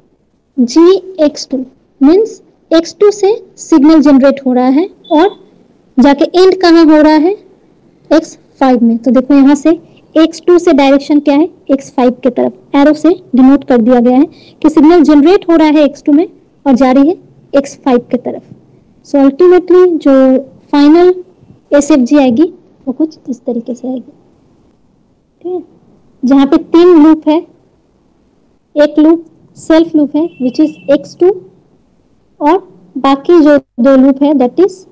A: gx2 means x2 से सिग्नल जनरेट हो रहा है और जाके एंड कहाँ हो रहा है, x5 में. तो देखो यहाँ से x2 से डायरेक्शन क्या है, x5 की तरफ, एरो से डिनोट कर दिया गया है कि सिग्नल जनरेट हो रहा है x2 में और जा रही है x5 की तरफ. सो अल्टीमेटली जो फाइनल SFG आएगी वो कुछ इस तरीके से आएगी. ठीक है, जहाँ पे 3 लूप है, एक लूप सेल्फ लूप है विच इज x2 और बाकी जो दो लूप है that is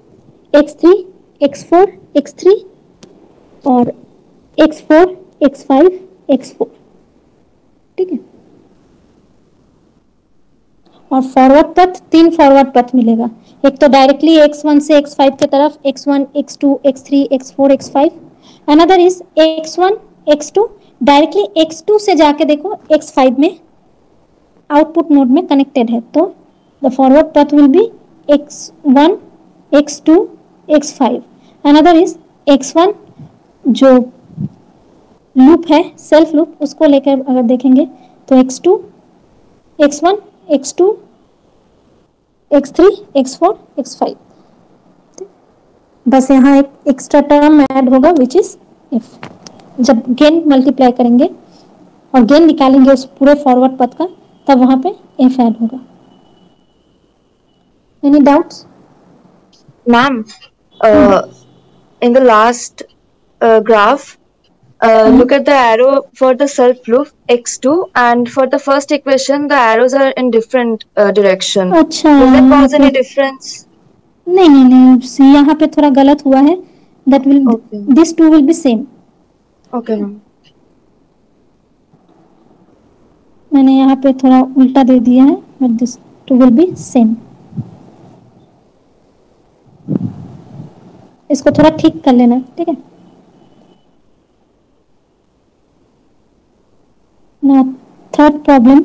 A: x3, x4, x3 और x4, x5, x4. ठीक है, और फॉरवर्ड पथ 3 फॉरवर्ड पथ मिलेगा. एक तो डायरेक्टली x1 से x5 की तरफ, x1, x2, x3, x4, x5. Another is x1, x2 directly x2 से जाके देखो x5 में आउटपुट नोड में कनेक्टेड है. तो the forward path will be x1, x2, x5. Another is x1 जो लूप है सेल्फ लूप, उसको लेकर अगर देखेंगे तो x2, x1, x2, x3, x4, x5. बस यहाँ एक एक्स्ट्रा टर्म ऐड होगा विच इज f. जब गेन मल्टीप्लाई करेंगे और गेन निकालेंगे उस पूरे फॉरवर्ड पथ का, तब वहां पे f ऐड होगा. Any doubts?
B: Ma'am, in the last graph, look at the arrow for the self loop x2, and for the first equation the arrows are in different direction.
A: अच्छा,
B: Does that cause any difference?
A: नहीं, see यहाँ पे थोड़ा गलत हुआ है. That will
B: Okay.
A: This two will be same.
B: Okay, ma'am.
A: मैंने यहाँ पे थोड़ा उल्टा दे दिया है, but this two will be same. इसको थोड़ा ठीक कर लेना. ठीक है, now third problem.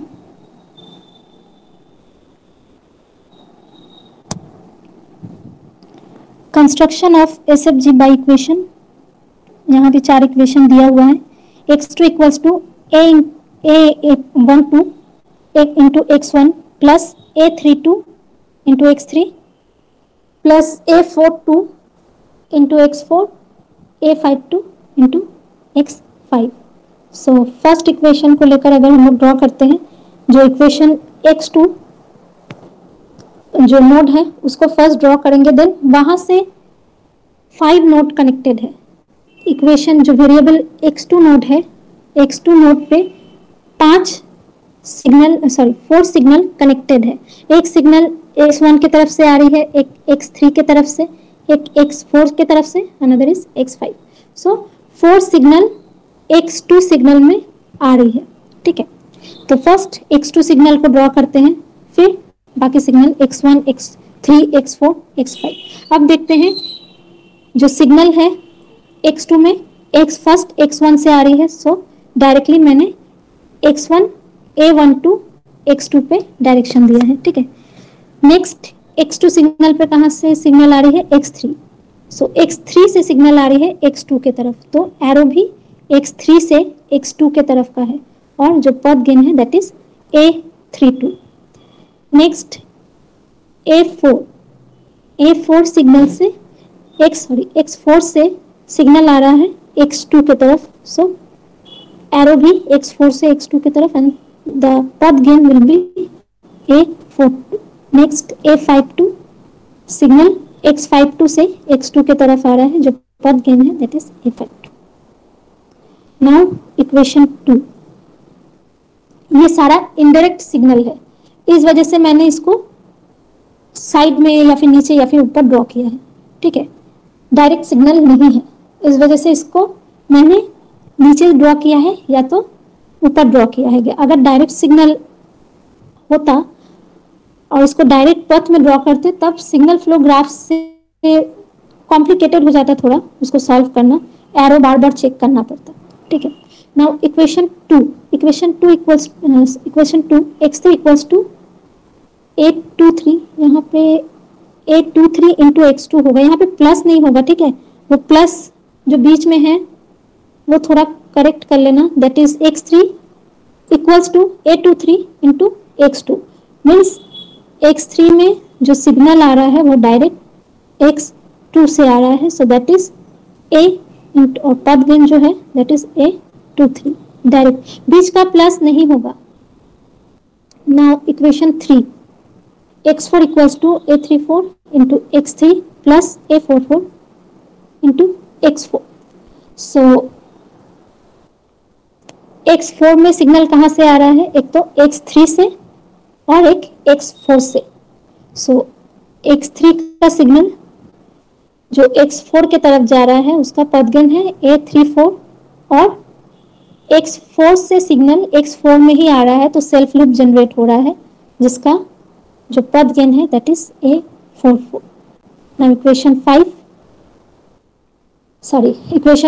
A: Construction of SFG by equation. यहाँ भी 4 इक्वेशन दिया हुआ है. x2 equals to a12 into x1 plus a32 into x3 plus a42 into x4, a52 into x5. So first equation को लेकर अगर हम लोग ड्रॉ करते हैं, जो इक्वेशन x2 जो नोड है उसको फर्स्ट ड्रॉ करेंगे, देन वहां से 5 नोड कनेक्टेड है. इक्वेशन जो वेरिएबल x2 नोड है, x2 नोड पे 4 सिग्नल कनेक्टेड है. एक सिग्नल x1 की तरफ से आ रही है, एक x3 की तरफ से, एक x4 की तरफ से, another is x5. So 4 signal x2 signal में आ रही है. ठीक है, तो फर्स्ट x2 सिग्नल को ड्रॉ करते हैं, फिर बाकी signal x1, x3, x4, x5. अब देखते हैं जो सिग्नल है x2 में फर्स्ट x1 से आ रही है, सो डायरेक्टली मैंने x1 a12 x2 पे डायरेक्शन दिया है. ठीक है, नेक्स्ट x2 सिग्नल पे कहाँ से सिग्नल आ रही है, x3. सो x3 से सिग्नल आ रही है x2 के तरफ, तो एरो भी x3 से x2 के तरफ का है और जो पथ गेन है that is a32. Next a4 signal से x4 से सिग्नल आ रहा है x2 के तरफ, सो एरो भी x4 से x2 की तरफ and the path gain will be a42. Next a52 signal x52 से x2 के तरफ आ रहा है, जो पथ गेन है that is a52। Now equation 2, ये सारा इनडायरेक्ट सिग्नल है, इस वजह से मैंने इसको साइड में या फिर नीचे या फिर ऊपर ड्रॉ किया है, ठीक है। डायरेक्ट सिग्नल नहीं है, इस वजह से इसको मैंने नीचे ड्रॉ किया है या तो ऊपर ड्रॉ किया है। अगर डायरेक्ट सिग्नल होता और इसको डायरेक्ट पथ में ड्रॉ करते तब सिग्नल फ्लो ग्राफ से कॉम्प्लिकेटेड हो जाता, थोड़ा उसको सॉल्व करना, एरो बार बार चेक करना पड़ता, ठीक है। Now equation 2 x3 equals to 823, यहाँ पे 823 इंटू x2 होगा, यहाँ पे प्लस नहीं होगा, ठीक है। वो प्लस जो बीच में है वो थोड़ा करेक्ट कर लेना, that is x3 equals to 823 into x2 means x3 में जो सिग्नल आ रहा है वो डायरेक्ट x2 से आ रहा है, सो दैट इज a और पथ गेन जो है दैट इज a23, डायरेक्ट, बीच का प्लस नहीं होगा। Now equation 3, x4 equals to a34 into x3 plus a44 into x4। So x4 में सिग्नल कहाँ से आ रहा है, एक तो x3 से और एक x4 से। सो x3 का सिग्नल जो x4 के तरफ जा रहा है उसका पथ गेन है a34 और x4 से सिग्नल x4 में ही आ रहा है तो सेल्फ लूप जनरेट हो रहा है जिसका जो पथ गेन है that is a44। Now equation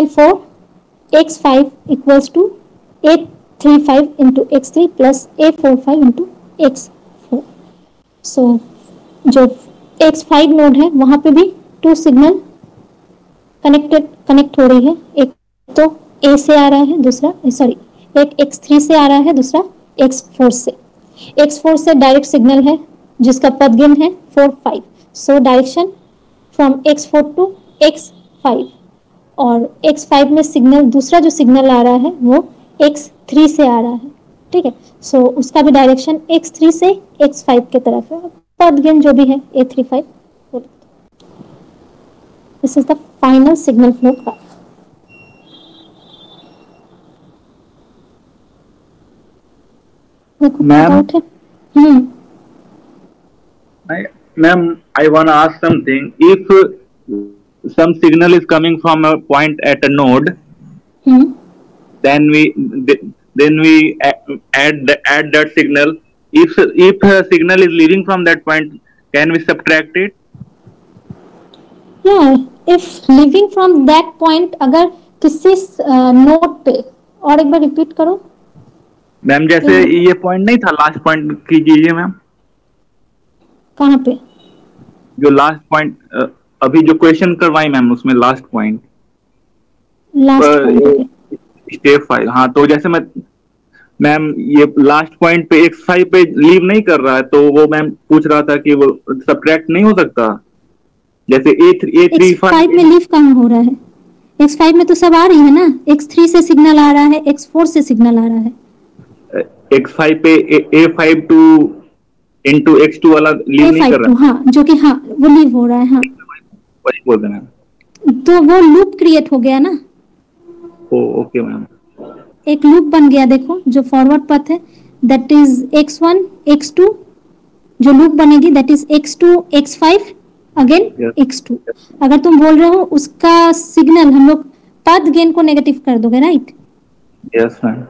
A: 4, x5 equals to a35 into x3 plus a45 into x4। So जो x5 नोड है वहां पे भी 2 सिग्नल कनेक्ट हो रही है, एक तो a से आ रहा है, दूसरा एक x3 से आ रहा है, दूसरा x4 से। x4 से डायरेक्ट सिग्नल है जिसका पथ गेन है 45, so direction from x4 to x5, और x5 में सिग्नल दूसरा जो सिग्नल आ रहा है वो x3 से आ रहा है, ठीक है। सो उसका भी डायरेक्शन x3 से x5 के तरफ है, पथ गेन जो भी है a35। This is the final signal flow graph.
C: Ma'am, ma'am, I want to ask something. If some signal is coming from a point at a node, then we add that signal. If a signal is leaving from that point, can we subtract it?
A: Yeah, if leaving from that point, अगर किसी नोड पे, और एक बार रिपीट करो
C: मैम, जैसे ये पॉइंट नहीं था, लास्ट पॉइंट कीजिए मैम।
A: कहाँ पे?
C: जो लास्ट पॉइंट अभी जो क्वेश्चन करवाई मैम, उसमें लास्ट पॉइंट स्टेप 5। हाँ, तो जैसे मैम ये लास्ट पॉइंट पे x5 पे लीव नहीं कर रहा है, तो वो मैम पूछ रहा था कि वो सब्ट्रैक्ट नहीं हो सकता, जैसे
A: x5 में लीव कहाँ हो रहा है? x5 में तो सब आ रही है ना, x3 से सिग्नल आ रहा है, x4 से सिग्नल आ रहा है।
C: x5 पे a52 इंटू x2 वाला लीव नहीं कर रहा है।
A: हाँ, जो कि हाँ वो लीव हो रहा है। हाँ,
C: वही बोल रहे हैं,
A: तो वो लूप क्रिएट हो गया ना।
C: ओके मैम,
A: एक लूप बन गया, देखो जो फॉरवर्ड पथ है दैट इज x1 x2, जो लूप बनेगी that is x2 x5 again x2। अगर तुम बोल रहे हो उसका सिग्नल हम लोग पथ गेन को नेगेटिव कर दोगे, राइट?
C: Yes ma'am.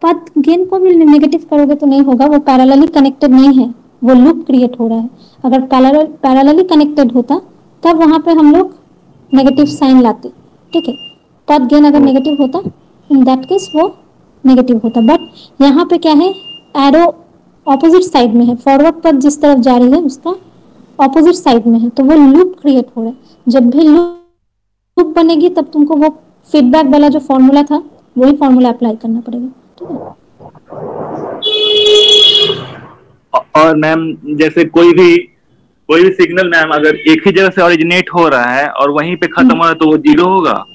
A: पथ गेन को भी नेगेटिव करोगे तो नहीं होगा, वो पैरेलली कनेक्टेड नहीं है, वो लूप क्रिएट हो रहा है। अगर पैरेलली कनेक्टेड होता तब वहां पे हम लोग नेगेटिव साइन लाते, ठीक है। पथ गेन अगर नेगेटिव होता इन दैट केस वो नेगेटिव होता, बट यहाँ पे क्या है, एरो ऑपोजिट साइड में है, फॉरवर्ड पथ जिस तरफ जा रही है उसका ऑपोजिट साइड में है, तो वो लूप क्रिएट हो रहा है। जब भी लूप बनेगी तब तुमको वो फीडबैक वाला जो फॉर्मूला था वही फॉर्मूला अप्लाई करना पड़ेगा, ठीक है।
C: और मैम जैसे कोई भी सिग्नल मैम अगर एक ही जगह से ओरिजिनेट हो रहा है और वहीं पे खत्म हो रहा है तो वो जीरो होगा?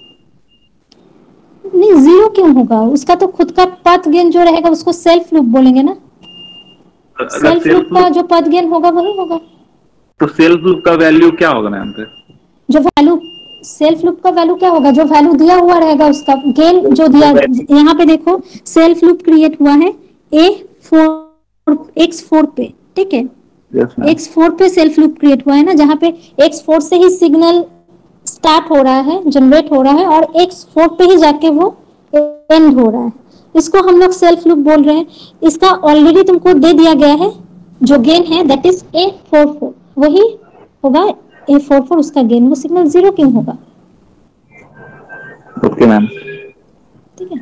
A: नहीं, जीरो क्यों होगा? उसका तो खुद का पथ गेन जो रहेगा उसको सेल्फ लूप बोलेंगे ना। सेल्फ लूप का जो पथ गेन होगा वही होगा।
C: तो सेल्फ लूप का वैल्यू क्या होगा मैम फिर?
A: जो वैल्यू सेल्फ लूप का वैल्यू क्या होगा, जो वैल्यू दिया हुआ रहेगा उसका गेन जो दिया। यहाँ पे देखो सेल्फ लूप क्रिएट हुआ है x4 पे, ठीक है। x4 पे सेल्फ लूप क्रिएट हुआ है ना, जहाँ पे x4 से ही सिग्नल स्टार्ट हो रहा है, जनरेट हो रहा है, और x4 पे ही जाके वो एंड हो रहा है। इसको हम लोग सेल्फ लूप बोल रहे हैं। इसका ऑलरेडी तुमको दे दिया गया है, जो गेन है दैट इज A44, वही होगा A44 उसका गेन। वो सिग्नल 0 क्यों होगा?
C: Okay ma'am.
A: ठीक है।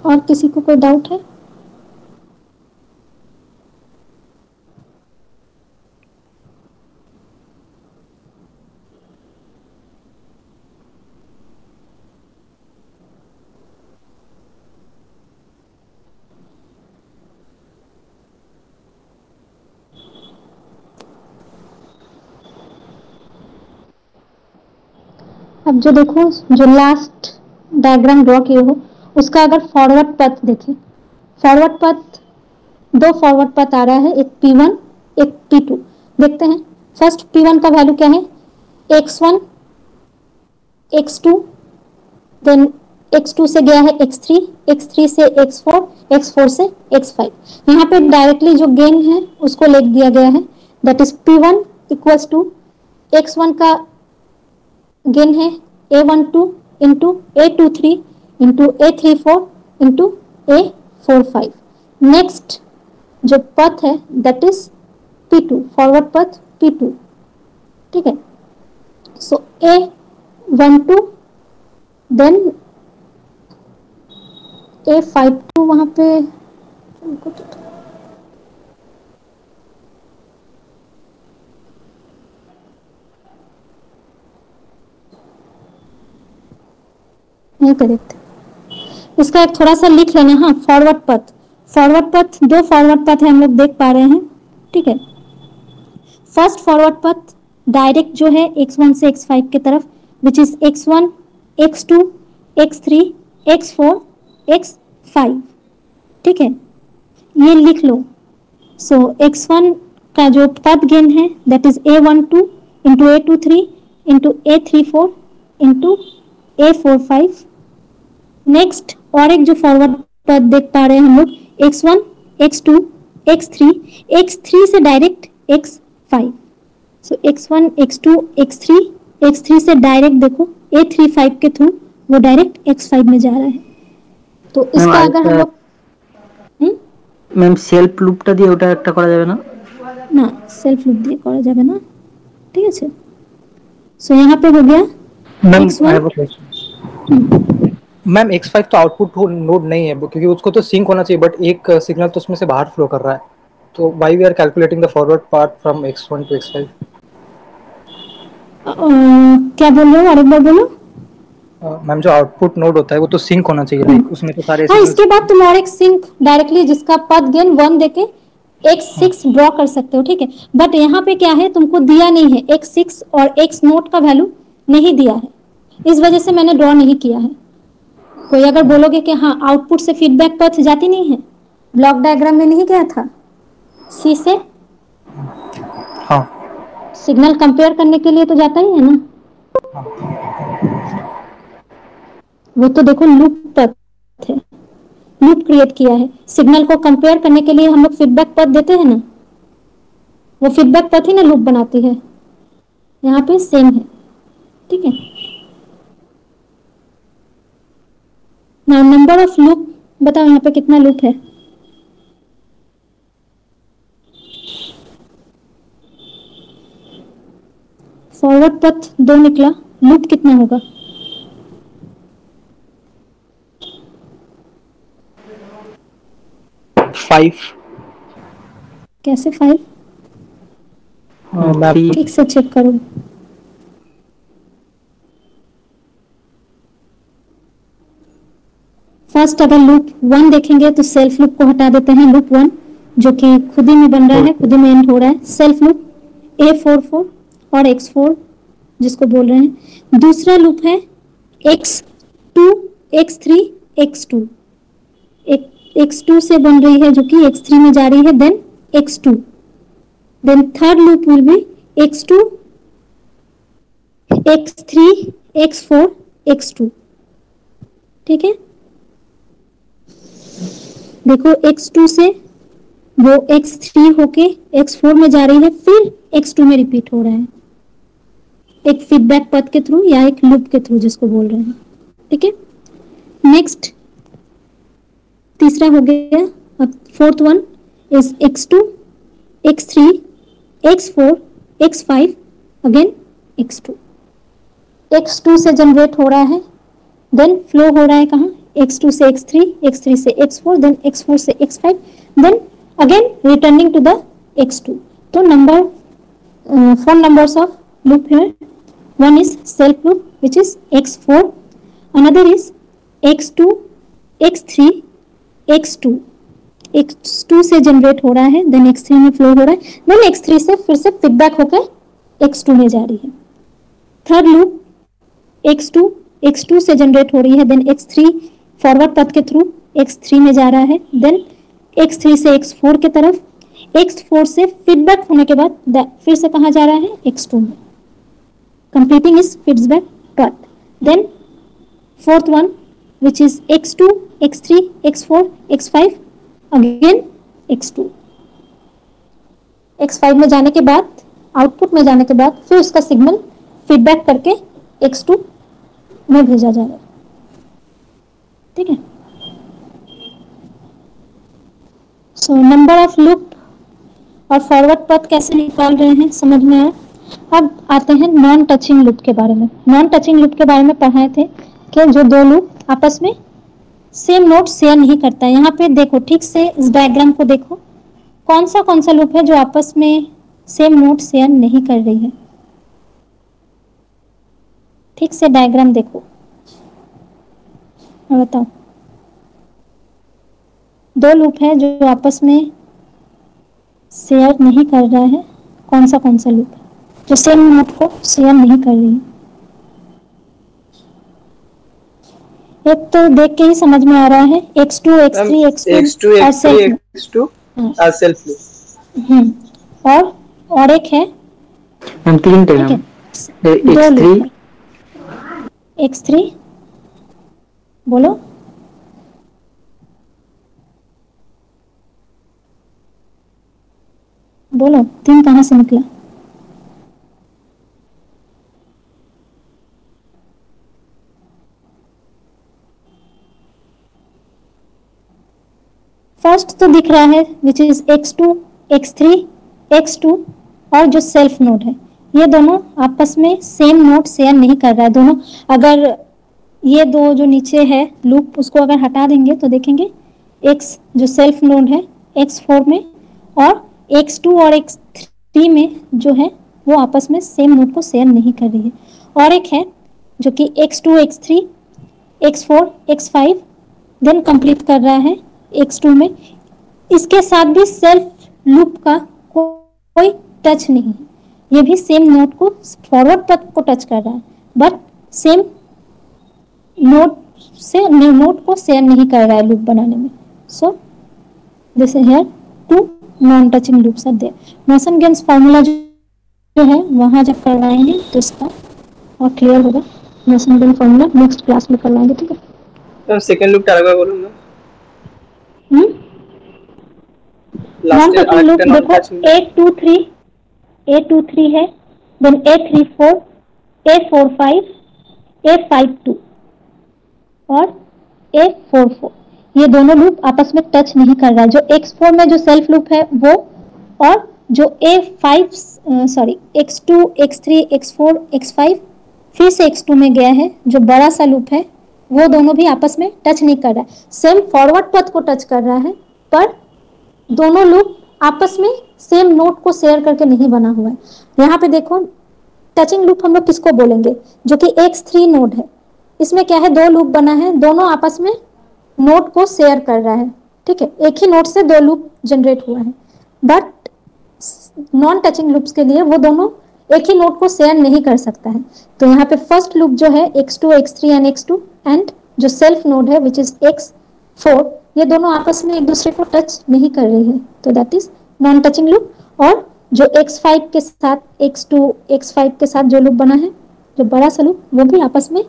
A: और किसी को कोई डाउट है? अब जो देखो, जो लास्ट डायग्राम ड्रॉ किए हो उसका अगर फॉरवर्ड पथ देखें, फॉरवर्ड पथ, दो फॉरवर्ड पथ आ रहा है, एक P1 एक P2। देखते हैं फर्स्ट P1 का वैल्यू क्या है, x1 x2, देन x2 से गया है x3, x3 से x4, x4 से x5। यहाँ पे डायरेक्टली जो गेन है उसको लिख दिया गया है, that is P1 equals to x1 का गेन है A12 into A23 into A34 into A45। Next जो पथ है दैट इज P2, फॉरवर्ड पथ P2, ठीक है। सो A12 देन A52, वहां पे नहीं कर देखते, इसका एक थोड़ा सा लिख लेना। हाँ, फॉरवर्ड पथ, फॉरवर्ड पथ, दो फॉरवर्ड पथ है हम लोग देख पा रहे हैं, ठीक है। फर्स्ट फॉरवर्ड पथ डायरेक्ट जो है x1 से x5 की तरफ, which is x1 x2 x3 x4 x5, ठीक है, ये लिख लो। सो x1 का जो पथ गेन है that is A12 into A23 into A34 into A45। Next और एक जो फॉरवर्ड पथ देख पा रहे हैं हम लोग, x1 x2 x3, x3 से डायरेक्ट x5। सो x1 x2 x3, x3 से डायरेक्ट देखो A35 के थ्रू वो डायरेक्ट x5 में जा रहा है। तो इसका अगर हम लोग
F: मैम सेल्फ लूपটা দিয়ে ওটা একটা করা যাবে না?
A: না, সেলফ লুপ দিয়ে করা যাবে না, ঠিক আছে। সো यहाँ पे हो गया
D: ma'am
A: x1।
D: I have a question. Ma'am x5 तो आउटपुट नोड नहीं है क्योंकि उसको तो सिंक होना चाहिए, बट एक सिग्नल तो उसमें से बाहर फ्लो कर रहा है, तो why we are calculating the forward part from x1 to x5?
A: क्या बोल रहे हो, और एक बार बोलो।
D: मैम जो आउटपुट नोड होता है वो तो सिंक होना चाहिए, लाइक उसमें तो सारे
A: हाँ, इसके बाद तुम और एक सिंक डायरेक्टली जिसका पथ गेन 1 देके x6 ड्रॉ कर सकते हो, ठीक है। बट यहाँ पे क्या है, तुमको दिया नहीं है x6 और x नोट का वैल्यू नहीं दिया है, इस वजह से मैंने ड्रॉ नहीं किया है। कोई अगर बोलोगे कि हाँ आउटपुट से फीडबैक पथ जाती नहीं है, ब्लॉक डायग्राम में नहीं गया था, सी से
D: हाँ
A: सिग्नल कंपेयर करने के लिए तो जाता ही है ना। वो तो देखो लूप पथ है, लूप क्रिएट किया है, सिग्नल को कंपेयर करने के लिए हम लोग फीडबैक पथ देते हैं ना, वो फीडबैक पथ ही ना लूप बनाती है। यहाँ पे सेम है, ठीक है। नाउ नंबर ऑफ लूप बताओ, यहाँ पे कितना लूप है? फॉरवर्ड पथ 2 निकला, लूप कितना होगा?
D: फाइव।
A: कैसे 5? ठीक से चेक करो। फर्स्ट अगर लूप 1 देखेंगे तो सेल्फ लूप को हटा देते हैं, लूप 1 जो कि खुद ही में बन रहा है, खुद ही में एंड हो रहा है। सेल्फ लूप A44 और X4 जिसको बोल रहे हैं। दूसरा लूप है X2 X3 X2, एक x2 से बन रही है जो कि x3 में जा रही है, then x2, then third loop will be x2, x3, x4, x2। ठीक है, देखो x2 से वो x3 होके x4 में जा रही है, फिर x2 में रिपीट हो रहा है, एक फीडबैक पथ के थ्रू या एक लूप के थ्रू जिसको बोल रहे हैं। ठीक है, नेक्स्ट तीसरा हो गया। अब fourth one is x2, x3, x4, x5, again x2। x2 से जनरेट हो रहा है, देन फ्लो हो रहा है कहाँ, x2 से x3, x3 से x4, देन x4 से x5, then again returning to the x2। तो number 4 numbers of loop here. One is self loop which is x4, another is x2, x3, x2। x2 से जनरेट हो रहा है, देन x3 में फ्लो हो रहा है, देन x3 से फिर से फीडबैक होकर x2 में जा रही है। थर्ड लूप x2, x2 से जनरेट हो रही है, देन x3 फॉरवर्ड पथ के थ्रू x3 में जा रहा है, देन x3 से x4 के तरफ, x4 से फीडबैक होने के बाद फिर से कहाँ जा रहा है, x2 में, completing is feedback path। Then fourth one which is x2, x3, x4, x5, again x2। x5 में जाने के बाद, आउटपुट में जाने के बाद फिर उसका सिग्नल फीडबैक करके x2 में भेजा जाएगा। ठीक है, सो नंबर ऑफ लूप और फॉरवर्ड पथ कैसे निकाल रहे हैं समझ में आया। अब आते हैं नॉन टचिंग लूप के बारे में। नॉन टचिंग लूप के बारे में पढ़ाए थे कि जो दो लूप आपस में सेम नोड शेयर नहीं करता है। यहाँ पे देखो ठीक से इस डायग्राम को देखो, कौन सा लूप है जो आपस में सेम नोड शेयर नहीं कर रही है। ठीक से डायग्राम देखो और बताओ, दो लूप है जो आपस में शेयर नहीं कर रहा है, कौन सा लूप है जो सेम नोड को शेयर नहीं कर रही है। एक तो देख के ही समझ में आ रहा है, x2, x3, x2 और सेल्फ लूप। और एक है
F: हम तीन थे हम,
A: x3 बोलो, बोलो 3 कहाँ से निकला। फर्स्ट तो दिख रहा है which is x2, x3, x2 और जो सेल्फ नोड है, ये दोनों आपस में सेम नोड शेयर नहीं कर रहा है। दोनों अगर ये दो जो नीचे है लूप उसको अगर हटा देंगे तो देखेंगे x जो सेल्फ नोड है x4 में और x2 और x3 में जो है वो आपस में सेम नोड को शेयर नहीं कर रही है। और एक है जो कि x2, x3, x4, x5 then complete कर रहा है x2 में। इसके साथ भी सेल्फ लूप का कोई टच नहीं है, ये भी सेम नोड को फॉरवर्ड पथ को टच कर रहा है बट सेम नोड को शेयर नहीं कर रहा है लूप बनाने में। So this is here 2 non touching loops are there. Mason's gains formula जो है वहां जब करवाएंगे तो इसका और क्लियर होगा। Motion gain formula next class में करवाएंगे। ठीक है,
D: तो सेकंड लूप क्या लगा बोलूंगा।
A: नॉन टचिंग लूप देखो A23 है, देन A34, A45, A52 और A44, ये दोनों लूप आपस में टच नहीं कर रहा है। जो X4 में जो सेल्फ लूप है वो और जो X2, X3, X4, X5 फिर से X2 में गया है जो बड़ा सा लूप है, वो दोनों भी आपस में टच नहीं कर रहा है। सेम फॉरवर्ड पथ को टच कर रहा है पर दोनों लूप आपस में सेम नोड को शेयर करके नहीं बना हुआ है। यहाँ पे देखो टचिंग लूप हम लोग किसको बोलेंगे, जो कि X3 नोड है। इसमें क्या है, 2 लूप बना है, दोनों आपस में नोड को शेयर कर रहा है। ठीक है, एक ही नोड से 2 लूप जनरेट हुआ है बट नॉन टचिंग लूप्स के लिए वो दोनों एक ही नोड को शेयर नहीं कर सकता है। तो यहाँ पे फर्स्ट लूप जो है X2, X3 and X2 and जो सेल्फ नोड है विच इज X4, ये दोनों आपस में एक दूसरे को टच नहीं कर रही है, तो that is non touching loop. और जो x5 के साथ x2 x5 के साथ जो लूप बना है, जो बड़ा सा लूप, वो भी आपस में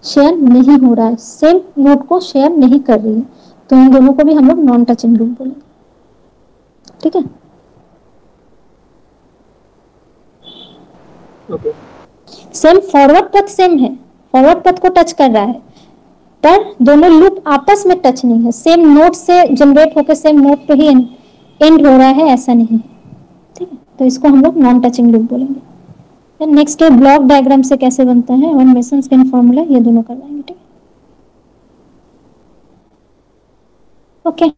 A: शेयर नहीं हो रहा है, सेम नोड को शेयर नहीं कर रही है, तो इन दोनों को भी हम लोग नॉन टचिंग लूप बोलेंगे। ठीक है, सेम फॉरवर्ड पथ सेम है, फॉरवर्ड पथ को टच कर रहा है, पर दोनों लूप आपस में टच नहीं है, सेम नोड से जनरेट होकर सेम नोड पे ही एंड हो रहा है, ऐसा नहीं है। ठीक है, तो इसको हम लोग नॉन टचिंग लूप बोलेंगे। नेक्स्ट है ब्लॉक डायग्राम से कैसे बनता है और मेसन्स के फॉर्मूला, ये दोनों करवाएंगे। ठीक है, ओके।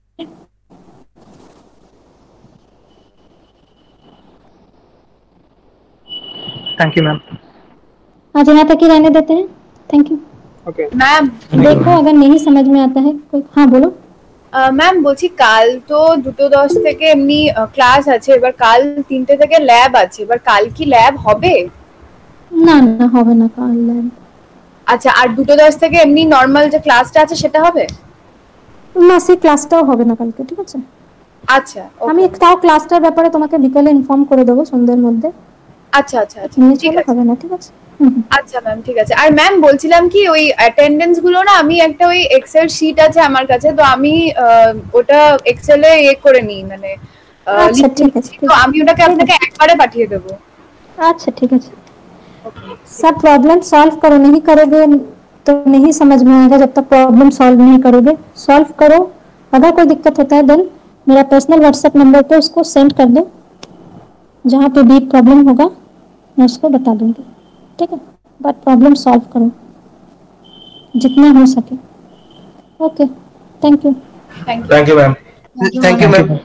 D: Thank you ma'am.
A: आज यहाँ तक ही रहने देते हैं। Thank you.
D: ओके
G: मैम
A: देखो अगर नहीं समझ में आता है कोई, हाँ बोलो।
G: ম্যাম বলছি কাল তো 2:10 থেকে এমনি ক্লাস আছে, এবার কাল 3টে থেকে ল্যাব আছে, এবার কাল কি ল্যাব হবে?
A: না না হবে না কাল ল্যাব।
G: আচ্ছা, আর 2:10 থেকে এমনি নরমাল যে ক্লাসটা আছে সেটা হবে?
A: না, সেই ক্লাসটাও হবে না কালকে। ঠিক আছে,
G: আচ্ছা
A: আমি তাও ক্লাসটার ব্যাপারে তোমাকে বিকেলে ইনফর্ম করে দেবো সন্ধ্যের মধ্যে।
G: আচ্ছা আচ্ছা আচ্ছা
A: ঠিক আছে, হবে না। ঠিক আছে,
G: আচ্ছা ম্যাম ঠিক আছে। আর ম্যাম বলছিলাম কি ওই অ্যাটেন্ডেন্স গুলো না, আমি একটা ওই এক্সেল শীট আছে আমার কাছে, তো আমি ওটা এক্সেলে করে নিই, মানে
A: আচ্ছা ঠিক আছে,
G: তো আমি ওটাকে আপনাকে একবারে পাঠিয়ে দেবো।
A: अच्छा ठीक है। सब प्रॉब्लम सॉल्व करो, नहीं करोगे तो नहीं समझ में आएगा, जब तक प्रॉब्लम सॉल्व नहीं करोगे। सॉल्व करो, अगर कोई दिक्कत होता है देन मेरा पर्सनल व्हाट्सएप नंबर पे उसको सेंड कर दो, जहाँ पे भी प्रॉब्लम होगा मैं उसको बता दूंगी। ठीक है, बट प्रॉब्लम सॉल्व करो जितना हो सके। Okay, thank you.
G: Thank you ma'am.
H: Thank you ma'am.